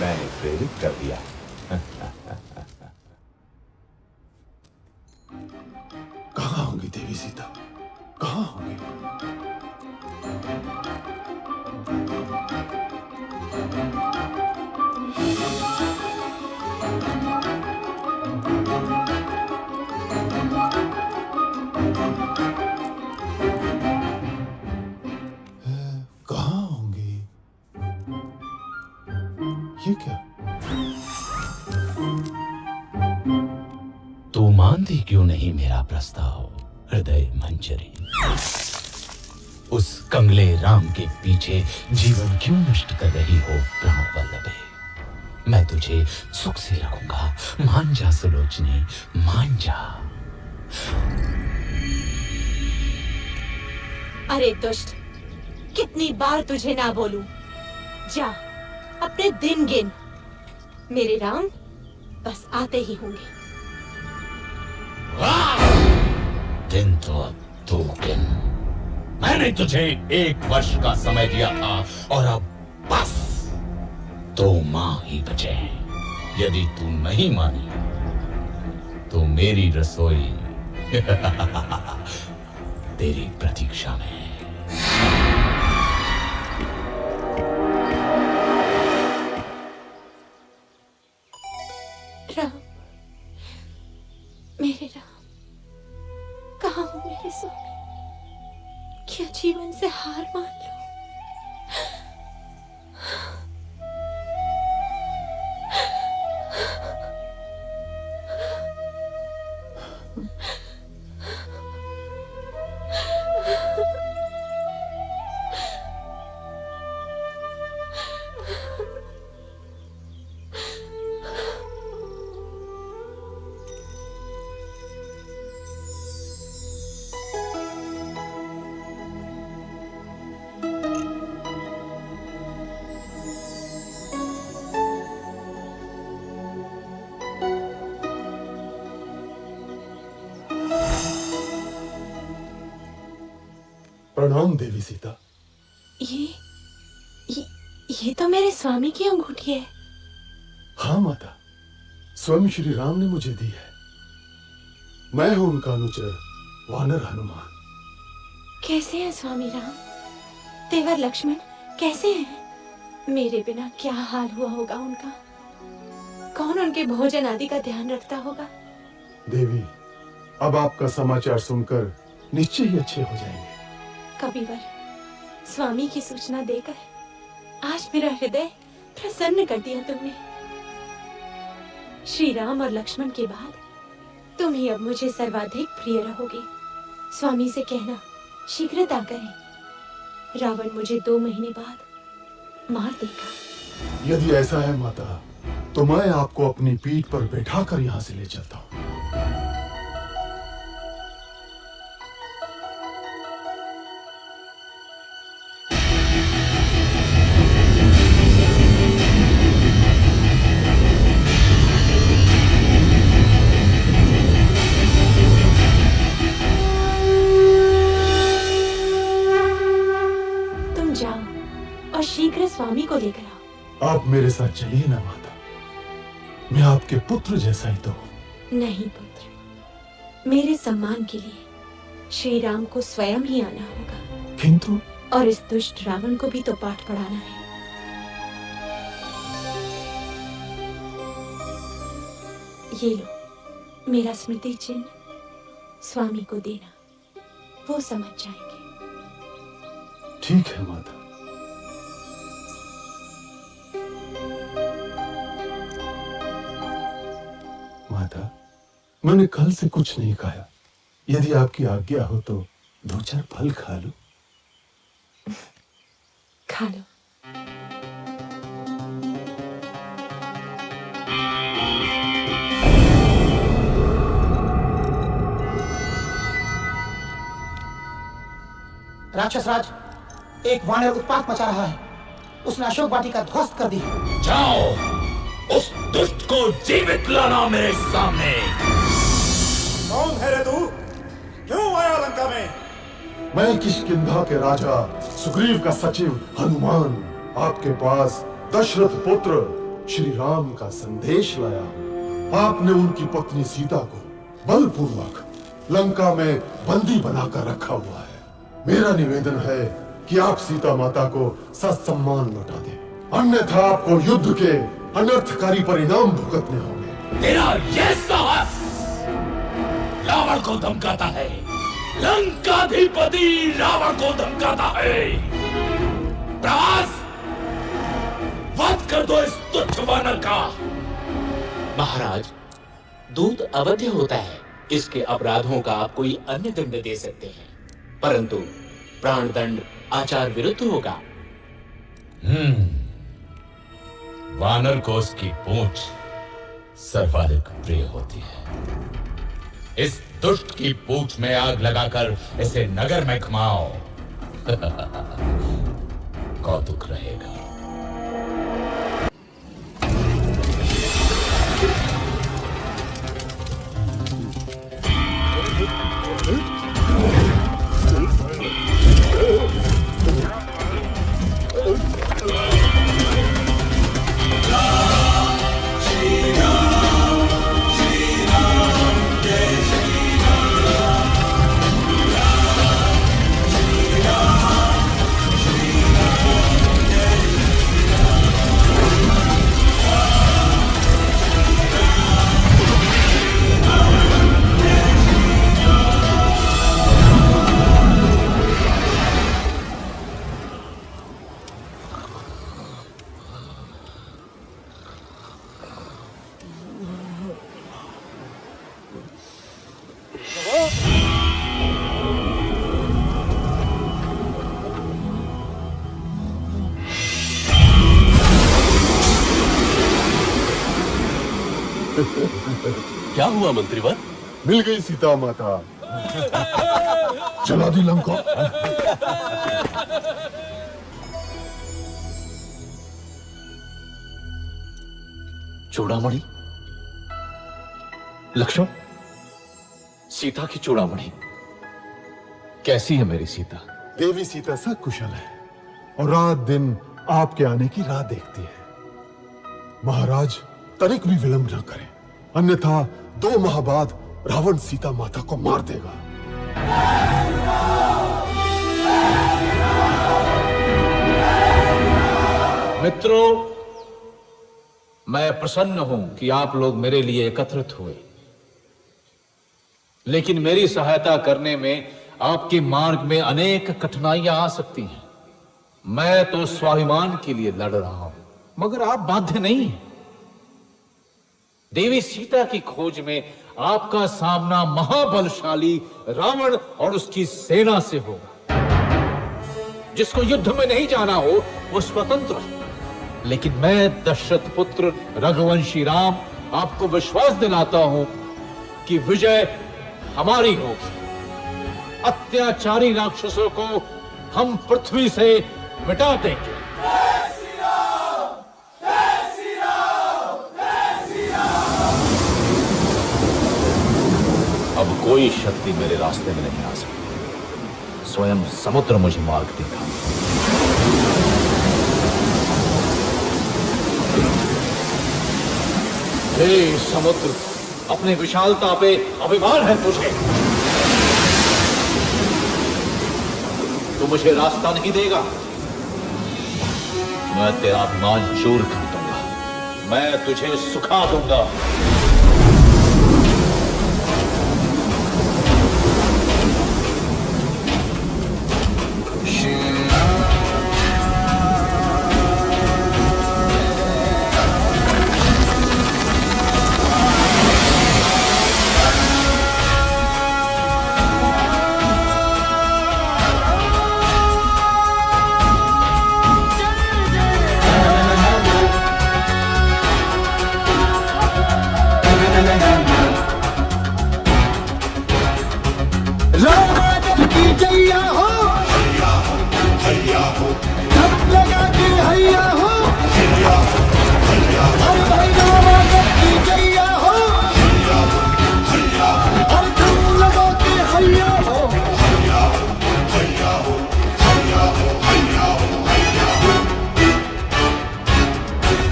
मैंने प्रेरित कर दिया। कहाँ होंगी देवी सीता? कहाँ होंगी? कहाँ होंगी? ये क्या? तू मानती क्यों नहीं मेरा प्रस्ताव हृदय मंजरी? उस कंगले राम के पीछे जीवन क्यों नष्ट कर रही हो प्राण वल्लभे? मैं तुझे सुख से रखूंगा, मान जा सुलोचनी, मान जा। अरे दुष्ट, कितनी बार तुझे ना बोलूं? जा अपने दिन गिन, मेरे राम बस आते ही होंगे। दिन तो अब तू गिन। मैंने तुझे 1 वर्ष का समय दिया था और अब बस 2 माह ही बचे हैं। यदि तू नहीं मानी तो मेरी रसोई तेरी प्रतीक्षा में है। राम, मेरे राम, कहाँ हो मेरे स्वामी? क्या जीवन से हार मान लो? प्रणाम देवी सीता। ये तो मेरे स्वामी की अंगूठी है। हाँ माता, स्वयं श्री राम ने मुझे दी है। मैं हूं उनका अनुचर वानर हनुमान। कैसे हैं स्वामी राम? तेवर लक्ष्मण कैसे हैं? मेरे बिना क्या हाल हुआ होगा उनका? कौन उनके भोजन आदि का ध्यान रखता होगा? देवी, अब आपका समाचार सुनकर निश्चय ही अच्छे हो जाएंगे। कबीवर, स्वामी की सूचना देकर आज मेरा हृदय प्रसन्न कर दिया तुमने। श्री राम और लक्ष्मण के बाद तुम ही अब मुझे सर्वाधिक प्रिय रहोगे। स्वामी से कहना शीघ्रता करें, रावण मुझे 2 महीने बाद मार देगा। यदि ऐसा है माता, तो मैं आपको अपनी पीठ पर बैठाकर यहाँ से ले चलता हूँ। स्वामी को लेकर आओ। आप मेरे साथ चलिए ना माता, मैं आपके पुत्र जैसा ही तो हूं। नहीं पुत्र, मेरे सम्मान के लिए श्री राम को स्वयं ही आना होगा। किंतु और इस दुष्ट रावण को भी तो पाठ पढ़ाना है। ये लो मेरा स्मृति चिन्ह, स्वामी को देना, वो समझ जाएंगे। ठीक है माता। माता, मैंने कल से कुछ नहीं खाया। यदि आपकी आज्ञा हो तो 2-4 फल खा लो। खा लो। राक्षस राज, एक वानर उत्पात मचा रहा है। उसने अशोक वाटिका ध्वस्त कर दी। जाओ, उस दुष्ट को जीवित लाना मेरे सामने। कौन है रे तू? क्यों आया लंका में? मैं किष्किंधा के राजा सुग्रीव का सचिव हनुमान आपके पास दशरथ पुत्र श्री राम का संदेश लाया हूं। आपने उनकी पत्नी सीता को बलपूर्वक लंका में बंदी बनाकर रखा हुआ है। मेरा निवेदन है कि आप सीता माता को ससम्मान लौटा दें, अन्यथा आपको युद्ध के अनर्थकारी परिणाम भुगतने होंगे। तेरा ये साहस रावण को धमकाता है, लंकाधिपति रावण को धमकाता है। प्रभास, वध कर दो इस तुच्छ वानर का। महाराज, दूत अवध्य होता है, इसके अपराधों का आप कोई अन्य दंड दे सकते हैं, परंतु प्राण दंड आचार विरुद्ध होगा। वानर को उसकी पूंछ सर्वाधिक प्रिय होती है। इस दुष्ट की पूंछ में आग लगाकर इसे नगर में घुमाओ। कौतुक रहेगा। क्या हुआ मंत्रीवर? मिल गई सीता माता। चला दी लंका। चूड़ामणि, लक्ष्मण, सीता की चूड़ामणि कैसी है मेरी सीता? देवी सीता सकुशल है और रात दिन आपके आने की राह देखती है। महाराज, तनिक भी विलंब न करें, अन्यथा 2 माह बाद रावण सीता माता को मार देगा। मित्रों, मैं प्रसन्न हूं कि आप लोग मेरे लिए एकत्रित हुए, लेकिन मेरी सहायता करने में आपके मार्ग में अनेक कठिनाइयां आ सकती हैं। मैं तो स्वाभिमान के लिए लड़ रहा हूं, मगर आप बाध्य नहीं हैं। देवी सीता की खोज में आपका सामना महाबलशाली रावण और उसकी सेना से होगा। जिसको युद्ध में नहीं जाना हो वो स्वतंत्र है, लेकिन मैं दशरथ पुत्र रघुवंशी राम आपको विश्वास दिलाता हूं कि विजय हमारी होगी। अत्याचारी राक्षसों को हम पृथ्वी से मिटा देंगे। अब कोई शक्ति मेरे रास्ते में नहीं आ सकती। स्वयं समुद्र मुझे मार्ग दिखा। हे समुद्र, अपने विशालता पे अभिमान है तुझे। तू मुझे रास्ता नहीं देगा, मैं तेरा अभिमान चूर कर दूंगा, मैं तुझे सुखा दूंगा।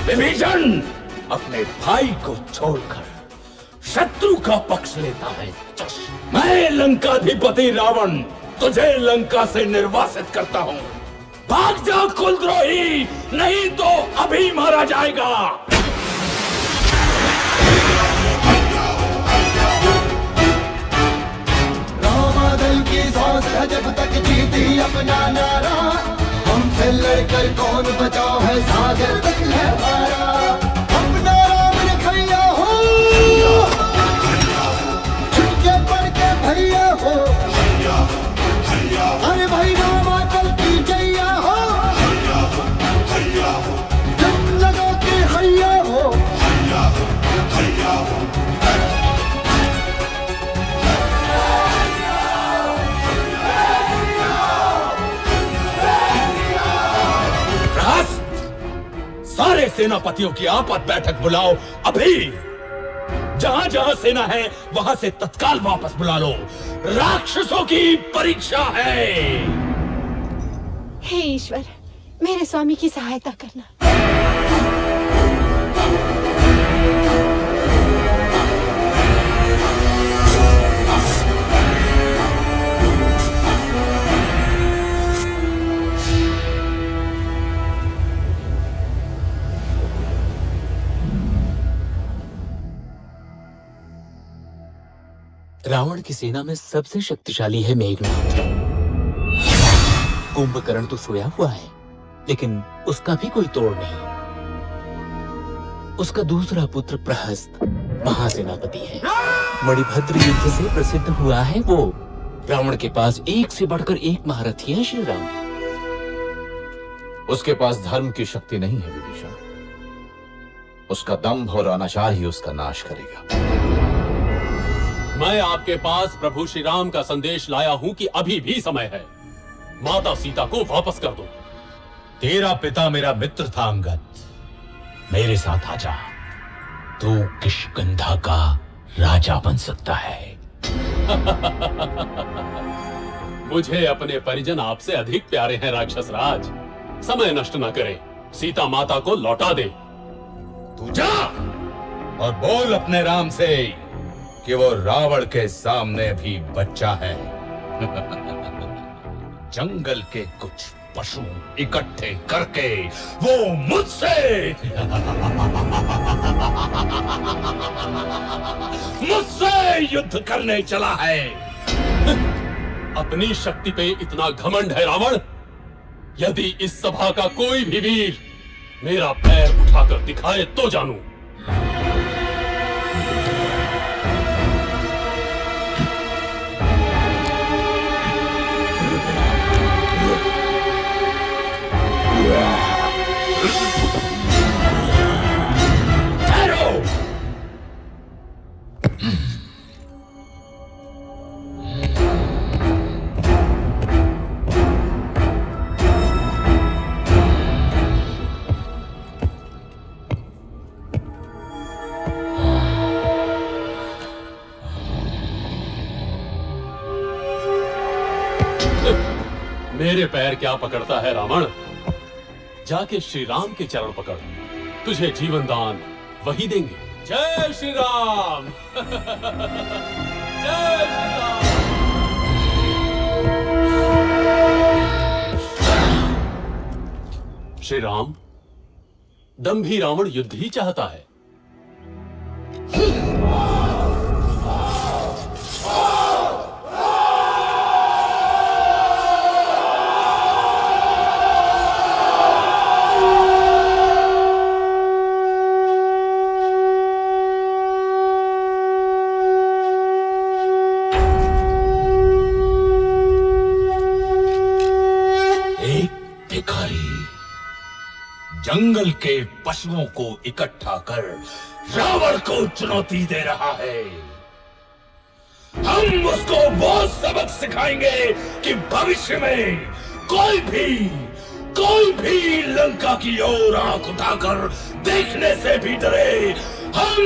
विभीषण अपने भाई को छोड़कर शत्रु का पक्ष लेता है। मैं लंकाधिपति रावण तुझे लंका से निर्वासित करता हूँ। भाग जा कुलद्रोही, नहीं तो अभी मारा जाएगा। रामादल की सांस है जब तक जीती अपना नारा, हमसे लड़कर कौन बचाओ है सागर तक है हमारा। अपना राम रखैया हो, छुटके पड़ के भैया हो, अरे भाई रामादल की जैया हो, जन लगा के हैया हो। सारे सेनापतियों की आपात बैठक बुलाओ अभी। जहां जहां सेना है वहां से तत्काल वापस बुला लो। राक्षसों की परीक्षा है। हे ईश्वर, मेरे स्वामी की सहायता करना। रावण की सेना में सबसे शक्तिशाली है मेघनाद। कुंभकर्ण तो सोया हुआ है, लेकिन उसका भी कोई तोड़ नहीं। उसका दूसरा पुत्र प्रहस्त महासेनापति है। मणिभद्र युद्ध से प्रसिद्ध हुआ है वो। रावण के पास एक से बढ़कर एक महारथी है श्री राम। उसके पास धर्म की शक्ति नहीं है विभीषण। उसका दंभ और अनाचार ही उसका नाश करेगा। मैं आपके पास प्रभु श्री राम का संदेश लाया हूं कि अभी भी समय है। माता सीता को वापस कर दो। तेरा पिता मेरा मित्र था अंगद, मेरे साथ आजा, तू किष्किंधा का राजा बन सकता है। मुझे अपने परिजन आपसे अधिक प्यारे हैं राक्षस राज। समय नष्ट न करें, सीता माता को लौटा दे। तू जा और बोल अपने राम से कि वो रावण के सामने भी बच्चा है। जंगल के कुछ पशु इकट्ठे करके वो मुझसे युद्ध करने चला है। अपनी शक्ति पे इतना घमंड है रावण। यदि इस सभा का कोई भी वीर मेरा पैर उठाकर दिखाए तो जानूं। मेरे पैर क्या पकड़ता है रावण? जाके श्री राम के चरण पकड़, तुझे जीवन दान वही देंगे। जय श्री राम। जय श्री राम। श्री राम, दंभी रावण युद्ध ही चाहता है। जंगल के पशुओं को इकट्ठा कर रावण को चुनौती दे रहा है। हम उसको वो सबक सिखाएंगे कि भविष्य में कोई भी लंका की ओर आंख उठाकर देखने से भी डरे। हम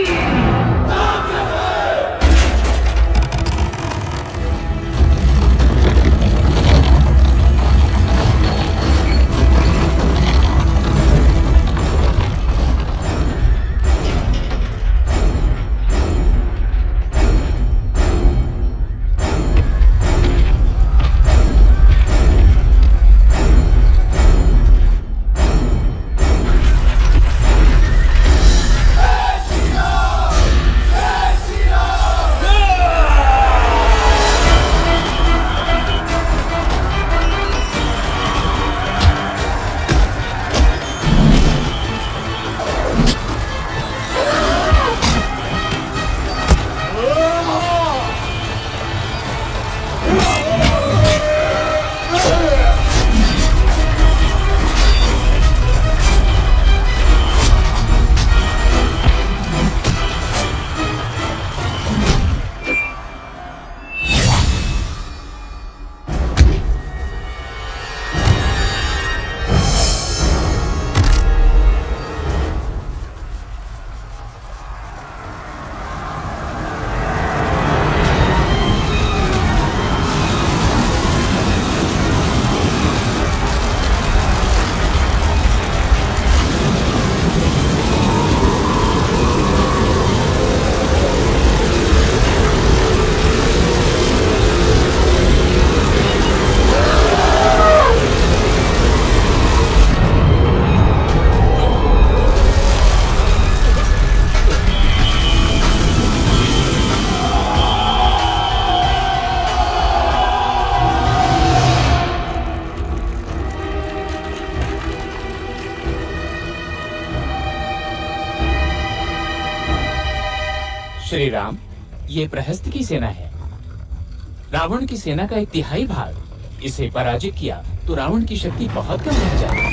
श्री राम, ये प्रहस्त की सेना है। रावण की सेना का 1/3 भाग। इसे पराजित किया तो रावण की शक्ति बहुत कम रह जाएगी।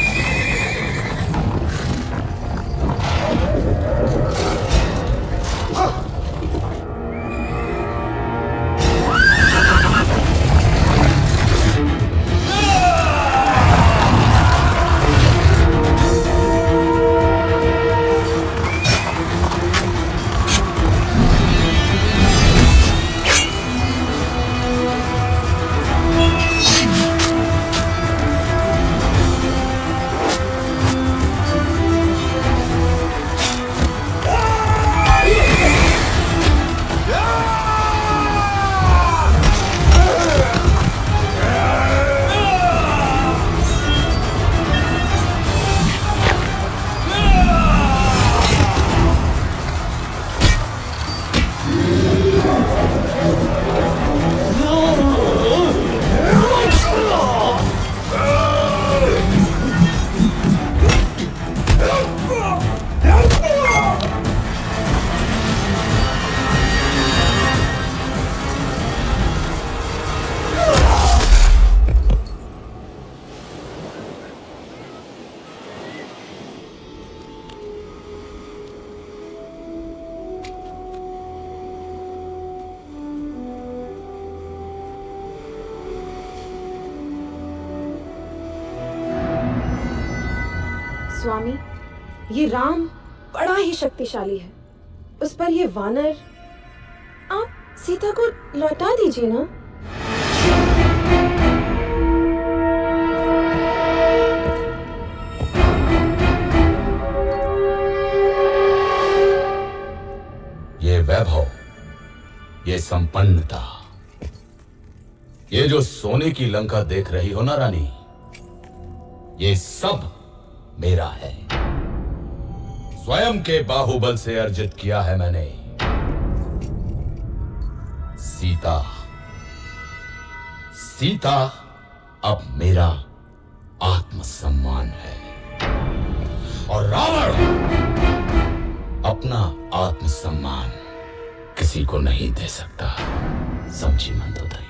स्वामी, ये राम बड़ा ही शक्तिशाली है। उस पर ये वानर, आप सीता को लौटा दीजिए ना। ये संपन्नता, ये जो सोने की लंका देख रही हो ना रानी, ये सब मेरा है। स्वयं के बाहुबल से अर्जित किया है मैंने। सीता, सीता अब मेरा आत्मसम्मान है और रावण अपना आत्मसम्मान किसी को नहीं दे सकता। समझी मंदोदरी,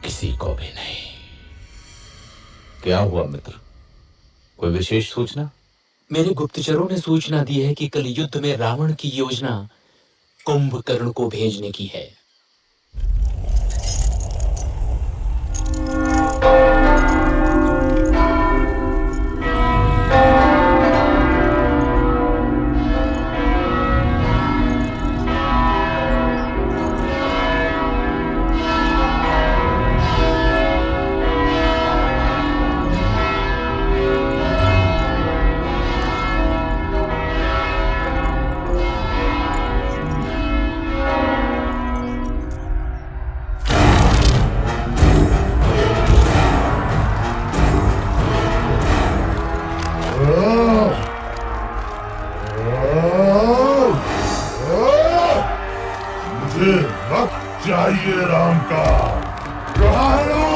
किसी को भी नहीं। क्या हुआ मित्र, कोई विशेष सूचना? मेरे गुप्तचरों ने सूचना दी है कि कल युद्ध में रावण की योजना कुंभकर्ण को भेजने की है। चाहिए राम का। कहाँ है राम?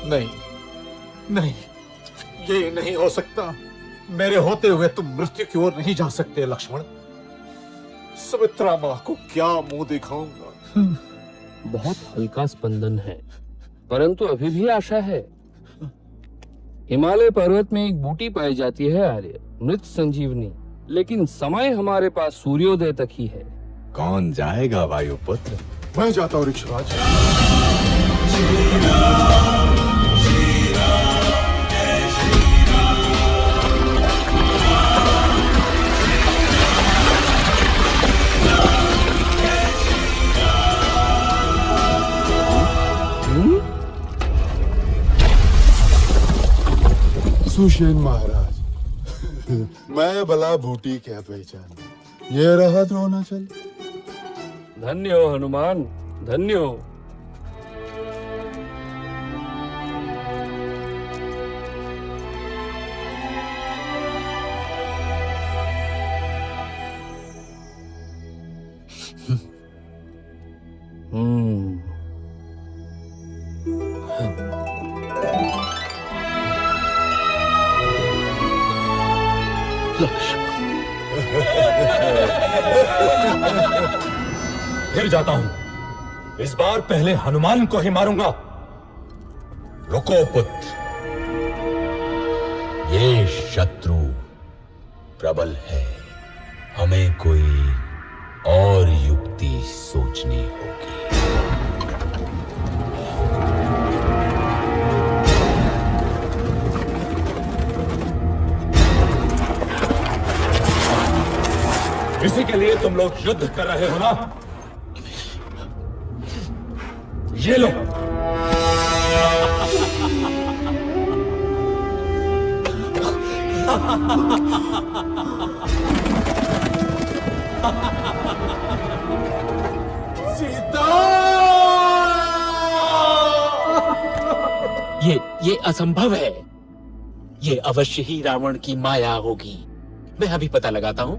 नहीं नहीं, ये नहीं हो सकता। मेरे होते हुए तुम मृत्यु की ओर नहीं जा सकते लक्ष्मण। सुमित्रा माँ को क्या मुंह दिखाऊंगा? बहुत हल्का स्पंदन है, परंतु अभी भी आशा है। हिमालय पर्वत में एक बूटी पाई जाती है आर्य, मृत संजीवनी, लेकिन समय हमारे पास सूर्योदय तक ही है। कौन जाएगा वायुपुत्र? मैं जाता हूँ ऋक्षराज। सुषेण महाराज, मैं भला बूटी क्या पहचान। ये रहा द्रोणाचल। धन्य हो हनुमान, धन्य हो। फिर जाता हूं। इस बार पहले हनुमान को ही मारूंगा। रुको पुत्र, ये शत्रु प्रबल है। हमें कोई और युक्ति सोचनी होगी। इसी के लिए तुम लोग युद्ध कर रहे हो ना? ये लो। सीता! ये असंभव है। ये अवश्य ही रावण की माया होगी। मैं अभी पता लगाता हूं।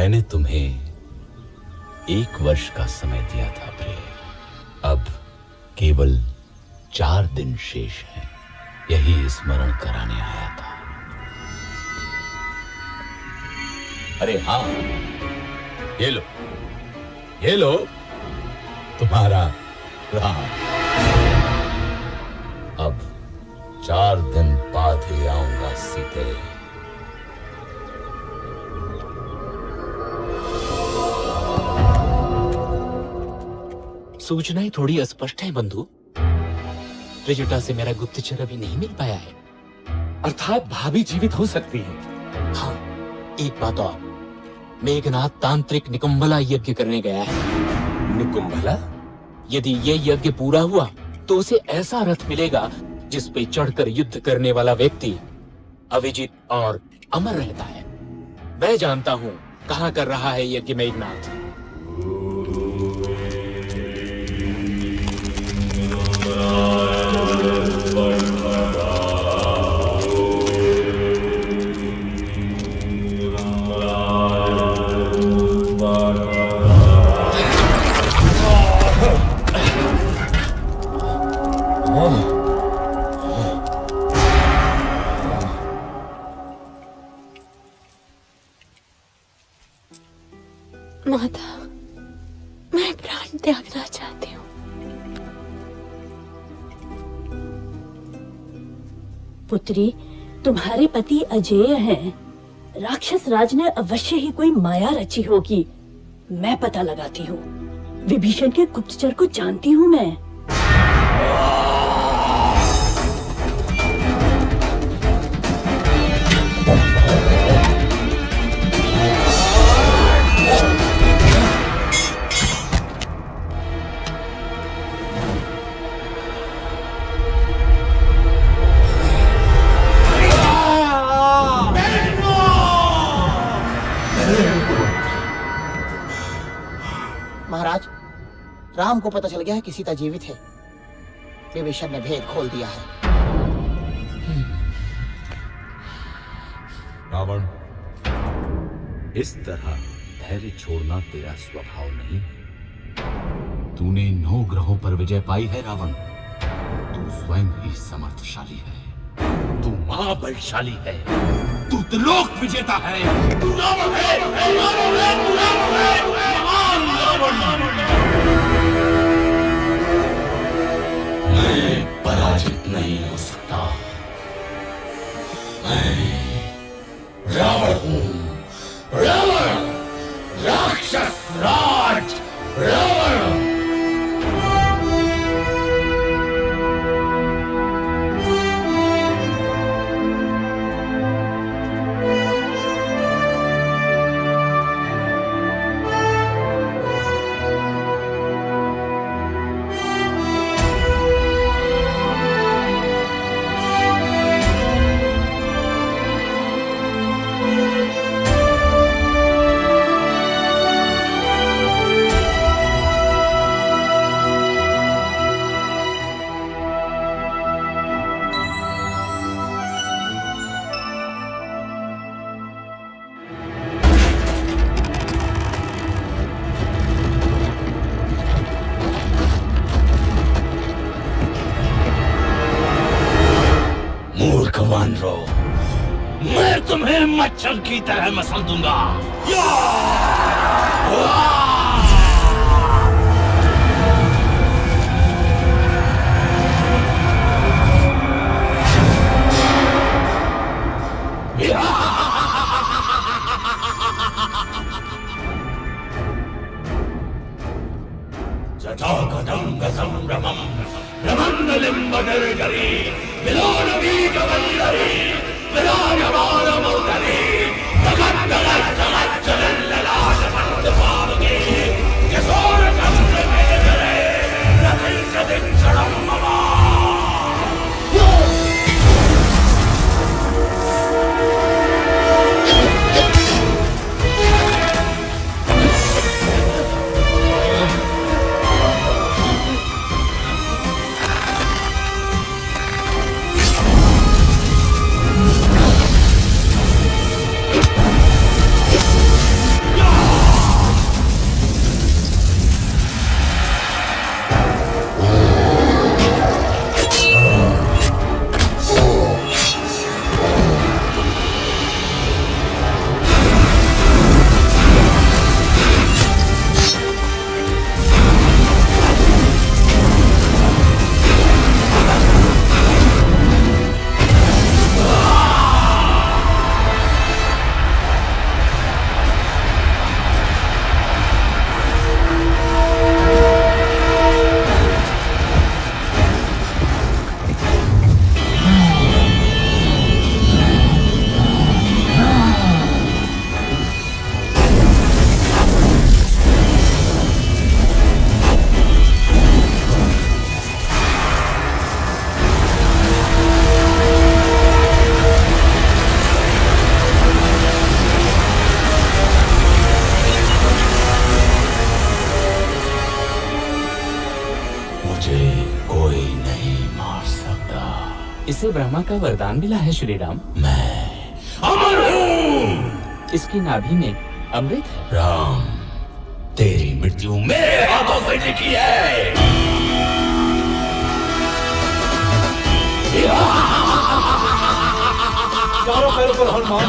मैंने तुम्हें 1 वर्ष का समय दिया था प्रिय। अब केवल 4 दिन शेष हैं। यही स्मरण कराने आया था। अरे हाँ, ये लो तुम्हारा राम। अब 4 दिन बाद ही आऊंगा सीते। सूचनाएं थोड़ी अस्पष्ट हैं बंधु। त्रिजटा से मेरा गुप्तचर अभी नहीं मिल पाया है। अर्थात भाभी जीवित हो सकती है। हाँ, एक बात और, मेघनाथ तांत्रिक निकुंभला यज्ञ करने गया है। निकुंभला? यदि ये यज्ञ पूरा हुआ तो उसे ऐसा रथ मिलेगा जिस पे चढ़कर युद्ध करने वाला व्यक्ति अविजित और अमर रहता है। मैं जानता हूँ कहाँ कर रहा है यज्ञ मेघनाथ। माता, मैं प्राण त्यागना चाहती हूँ। पुत्री, तुम्हारे पति अजेय हैं। राक्षस राज ने अवश्य ही कोई माया रची होगी। मैं पता लगाती हूँ। विभीषण के गुप्तचर को जानती हूँ मैं। महाराज, राम को पता चल गया है कि सीता जीवित है। विभीषण ने भेद खोल दिया है। रावण, इस तरह धैर्य छोड़ना तेरा स्वभाव नहीं है। तूने 9 ग्रहों पर विजय पाई है रावण। तू स्वयं ही समर्थशाली है। तू महाबलशाली है। तू त्रिलोक विजेता है। तू रावण है, रावण है, तू रावण है, महान रावण। मैं पराजित नहीं हो सकता। मैं रावण हूँ, रावण, राक्षस राज रावण। वानरो, मैं तुम्हें मच्छर की तरह मसल दूंगा। जटाकदंग संभ्रमं ब्रह्मण्डलिम्बनिर्झरी विलोलवीकवल्लरी विराजमानमौतरी जगद्जगज्जगज्जलल्ललाटपट्टपावके यशोरचन्द्रमेधरे रथिञ्चदिक्षणं मम। इसे ब्रह्मा का वरदान मिला है श्री राम। अमर हूँ। इसकी नाभि में अमृत है। राम, तेरी मृत्यु मेरे हाथों से लिखी है। चारों पैरों पर हनुमान।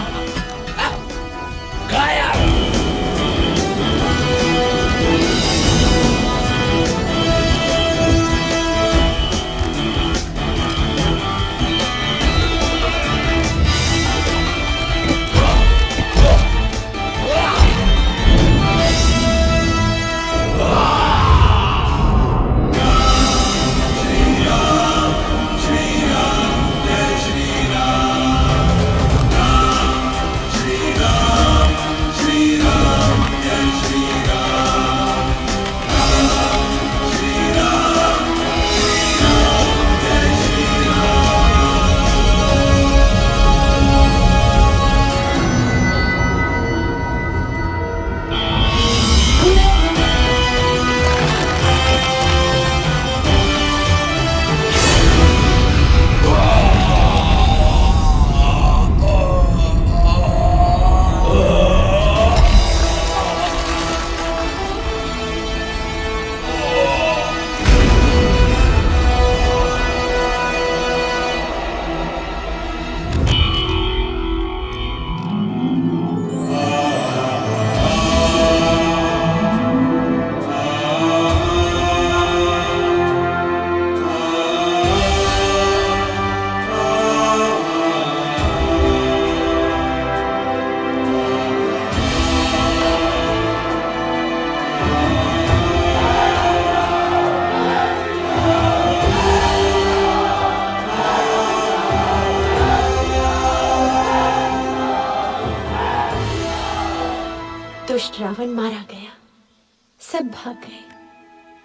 दुष्ट रावण मारा गया, सब भाग गए,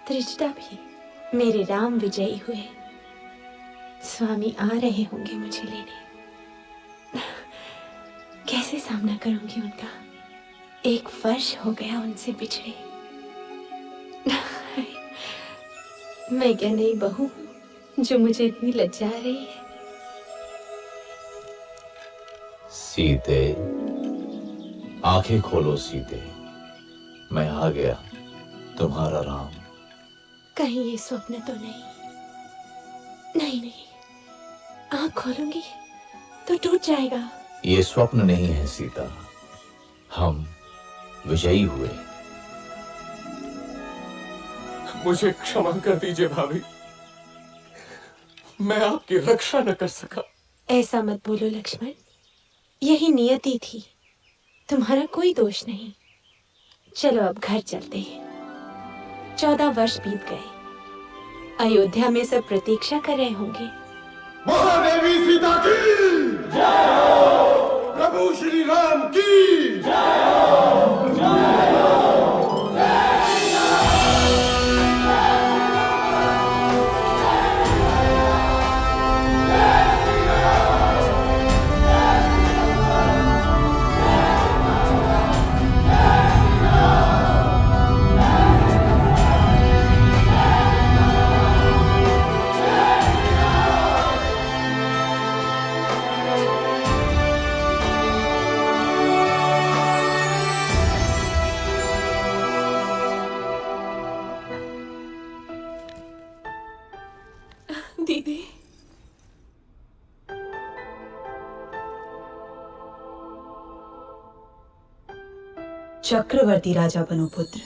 त्रिजटा भी। मेरे राम विजयी हुए। स्वामी आ रहे होंगे मुझे लेने। कैसे सामना करूंगी उनका? 1 वर्ष हो गया उनसे बिछड़े। मैं क्या नई बहू जो मुझे इतनी लज्जा रही है? सीते, आंखें खोलो सीते, मैं आ गया, तुम्हारा राम। कहीं ये स्वप्न तो नहीं? नहीं नहीं, आंख खोलूंगी तो टूट जाएगा। ये स्वप्न नहीं है सीता, हम विजयी हुए। मुझे क्षमा कर दीजिए भाभी, मैं आपकी रक्षा न कर सका। ऐसा मत बोलो लक्ष्मण, यही नियति थी, तुम्हारा कोई दोष नहीं। चलो अब घर चलते हैं। 14 वर्ष बीत गए, अयोध्या में सब प्रतीक्षा कर रहे होंगे। महादेवी सीता की जय हो, प्रभु श्री राम की जय हो, जय हो। दीदी, चक्रवर्ती राजा बनो पुत्र।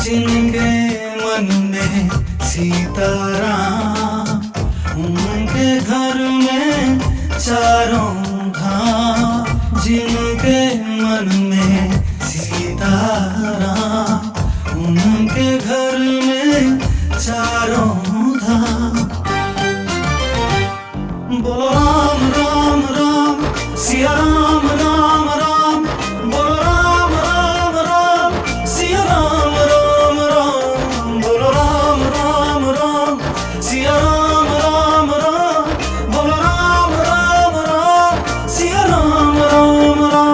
जिनके मन में सीताराम, उनके घर में चारों धाम। जिनके मन में सीताराम, उनके घर में चारों धाम। बोलो राम राम राम, सिया राम राम राम। बोलो राम राम राम, सिया राम राम राम। बोलो राम राम राम, सिया राम राम राम। बोलो राम राम राम, सिया राम राम राम।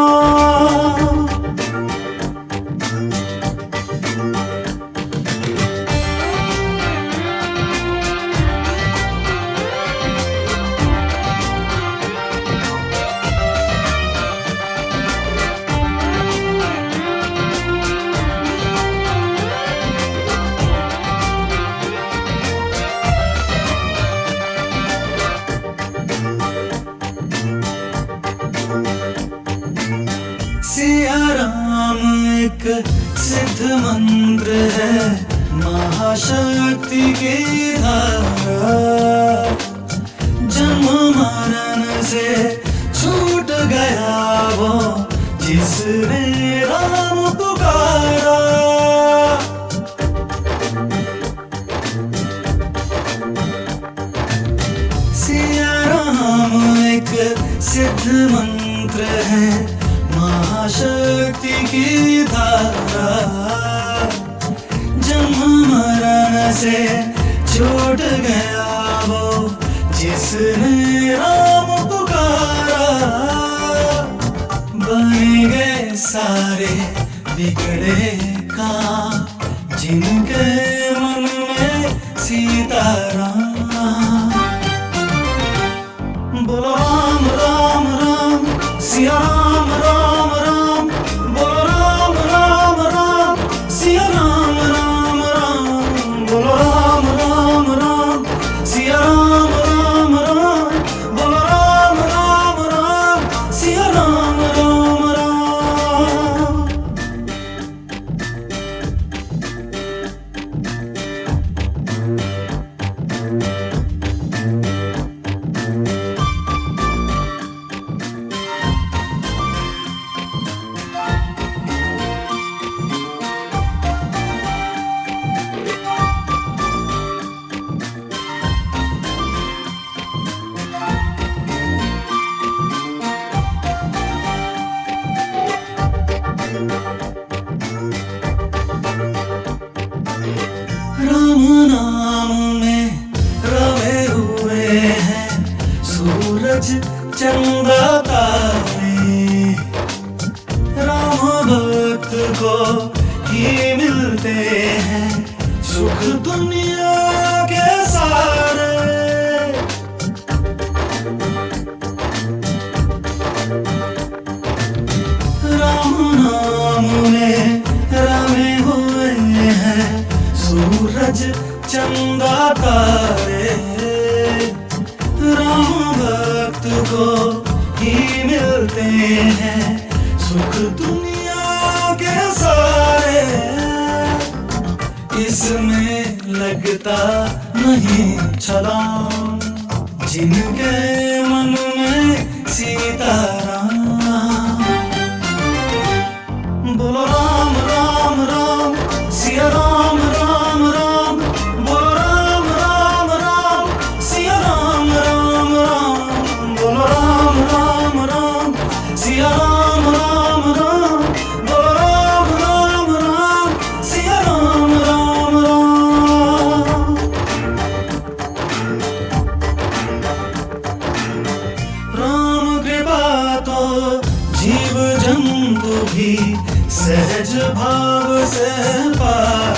सिया राम एक सिद्ध मंत्र है, महाशक्ति की धारा। जन्म मरण से छूट गया वो जिसने राम पुकारा। सिया राम एक सिद्ध मंत्र है, महाशक्ति की धारा। जन्म मरण से छूट गया वो जिसने राम पुकारा। बन गए सारे बिगड़े काम, जिनके मन में सीताराम। बोलो राम राम राम, सिया राम राम राम। बोलो राम राम राम, सिया राम राम राम। बोलो राम राम राम, सिया राम राम राम। बोलो राम राम राम, सिया राम राम राम। राम नाम में रमे हुए हैं सूरज चंदा तारे। राम भक्त को ही मिलते हैं सुख दुनिया के सारे। राम नाम में रमे हुए हैं सूरज चंदा तारे। राम भक्त को ही मिलते हैं सुख दुनिया के सारे। इसमें लगता नहीं छलांग, जिनके मन में सीताराम। बोलो राम राम राम, सिया राम राम राम। बोलो राम राम राम, सिया राम राम राम। बोलो राम राम राम, सिया राम राम राम। बोलो राम राम राम, सिया राम राम राम। राम कृपा तो जीव जंतु भी सहज भाव से पाए।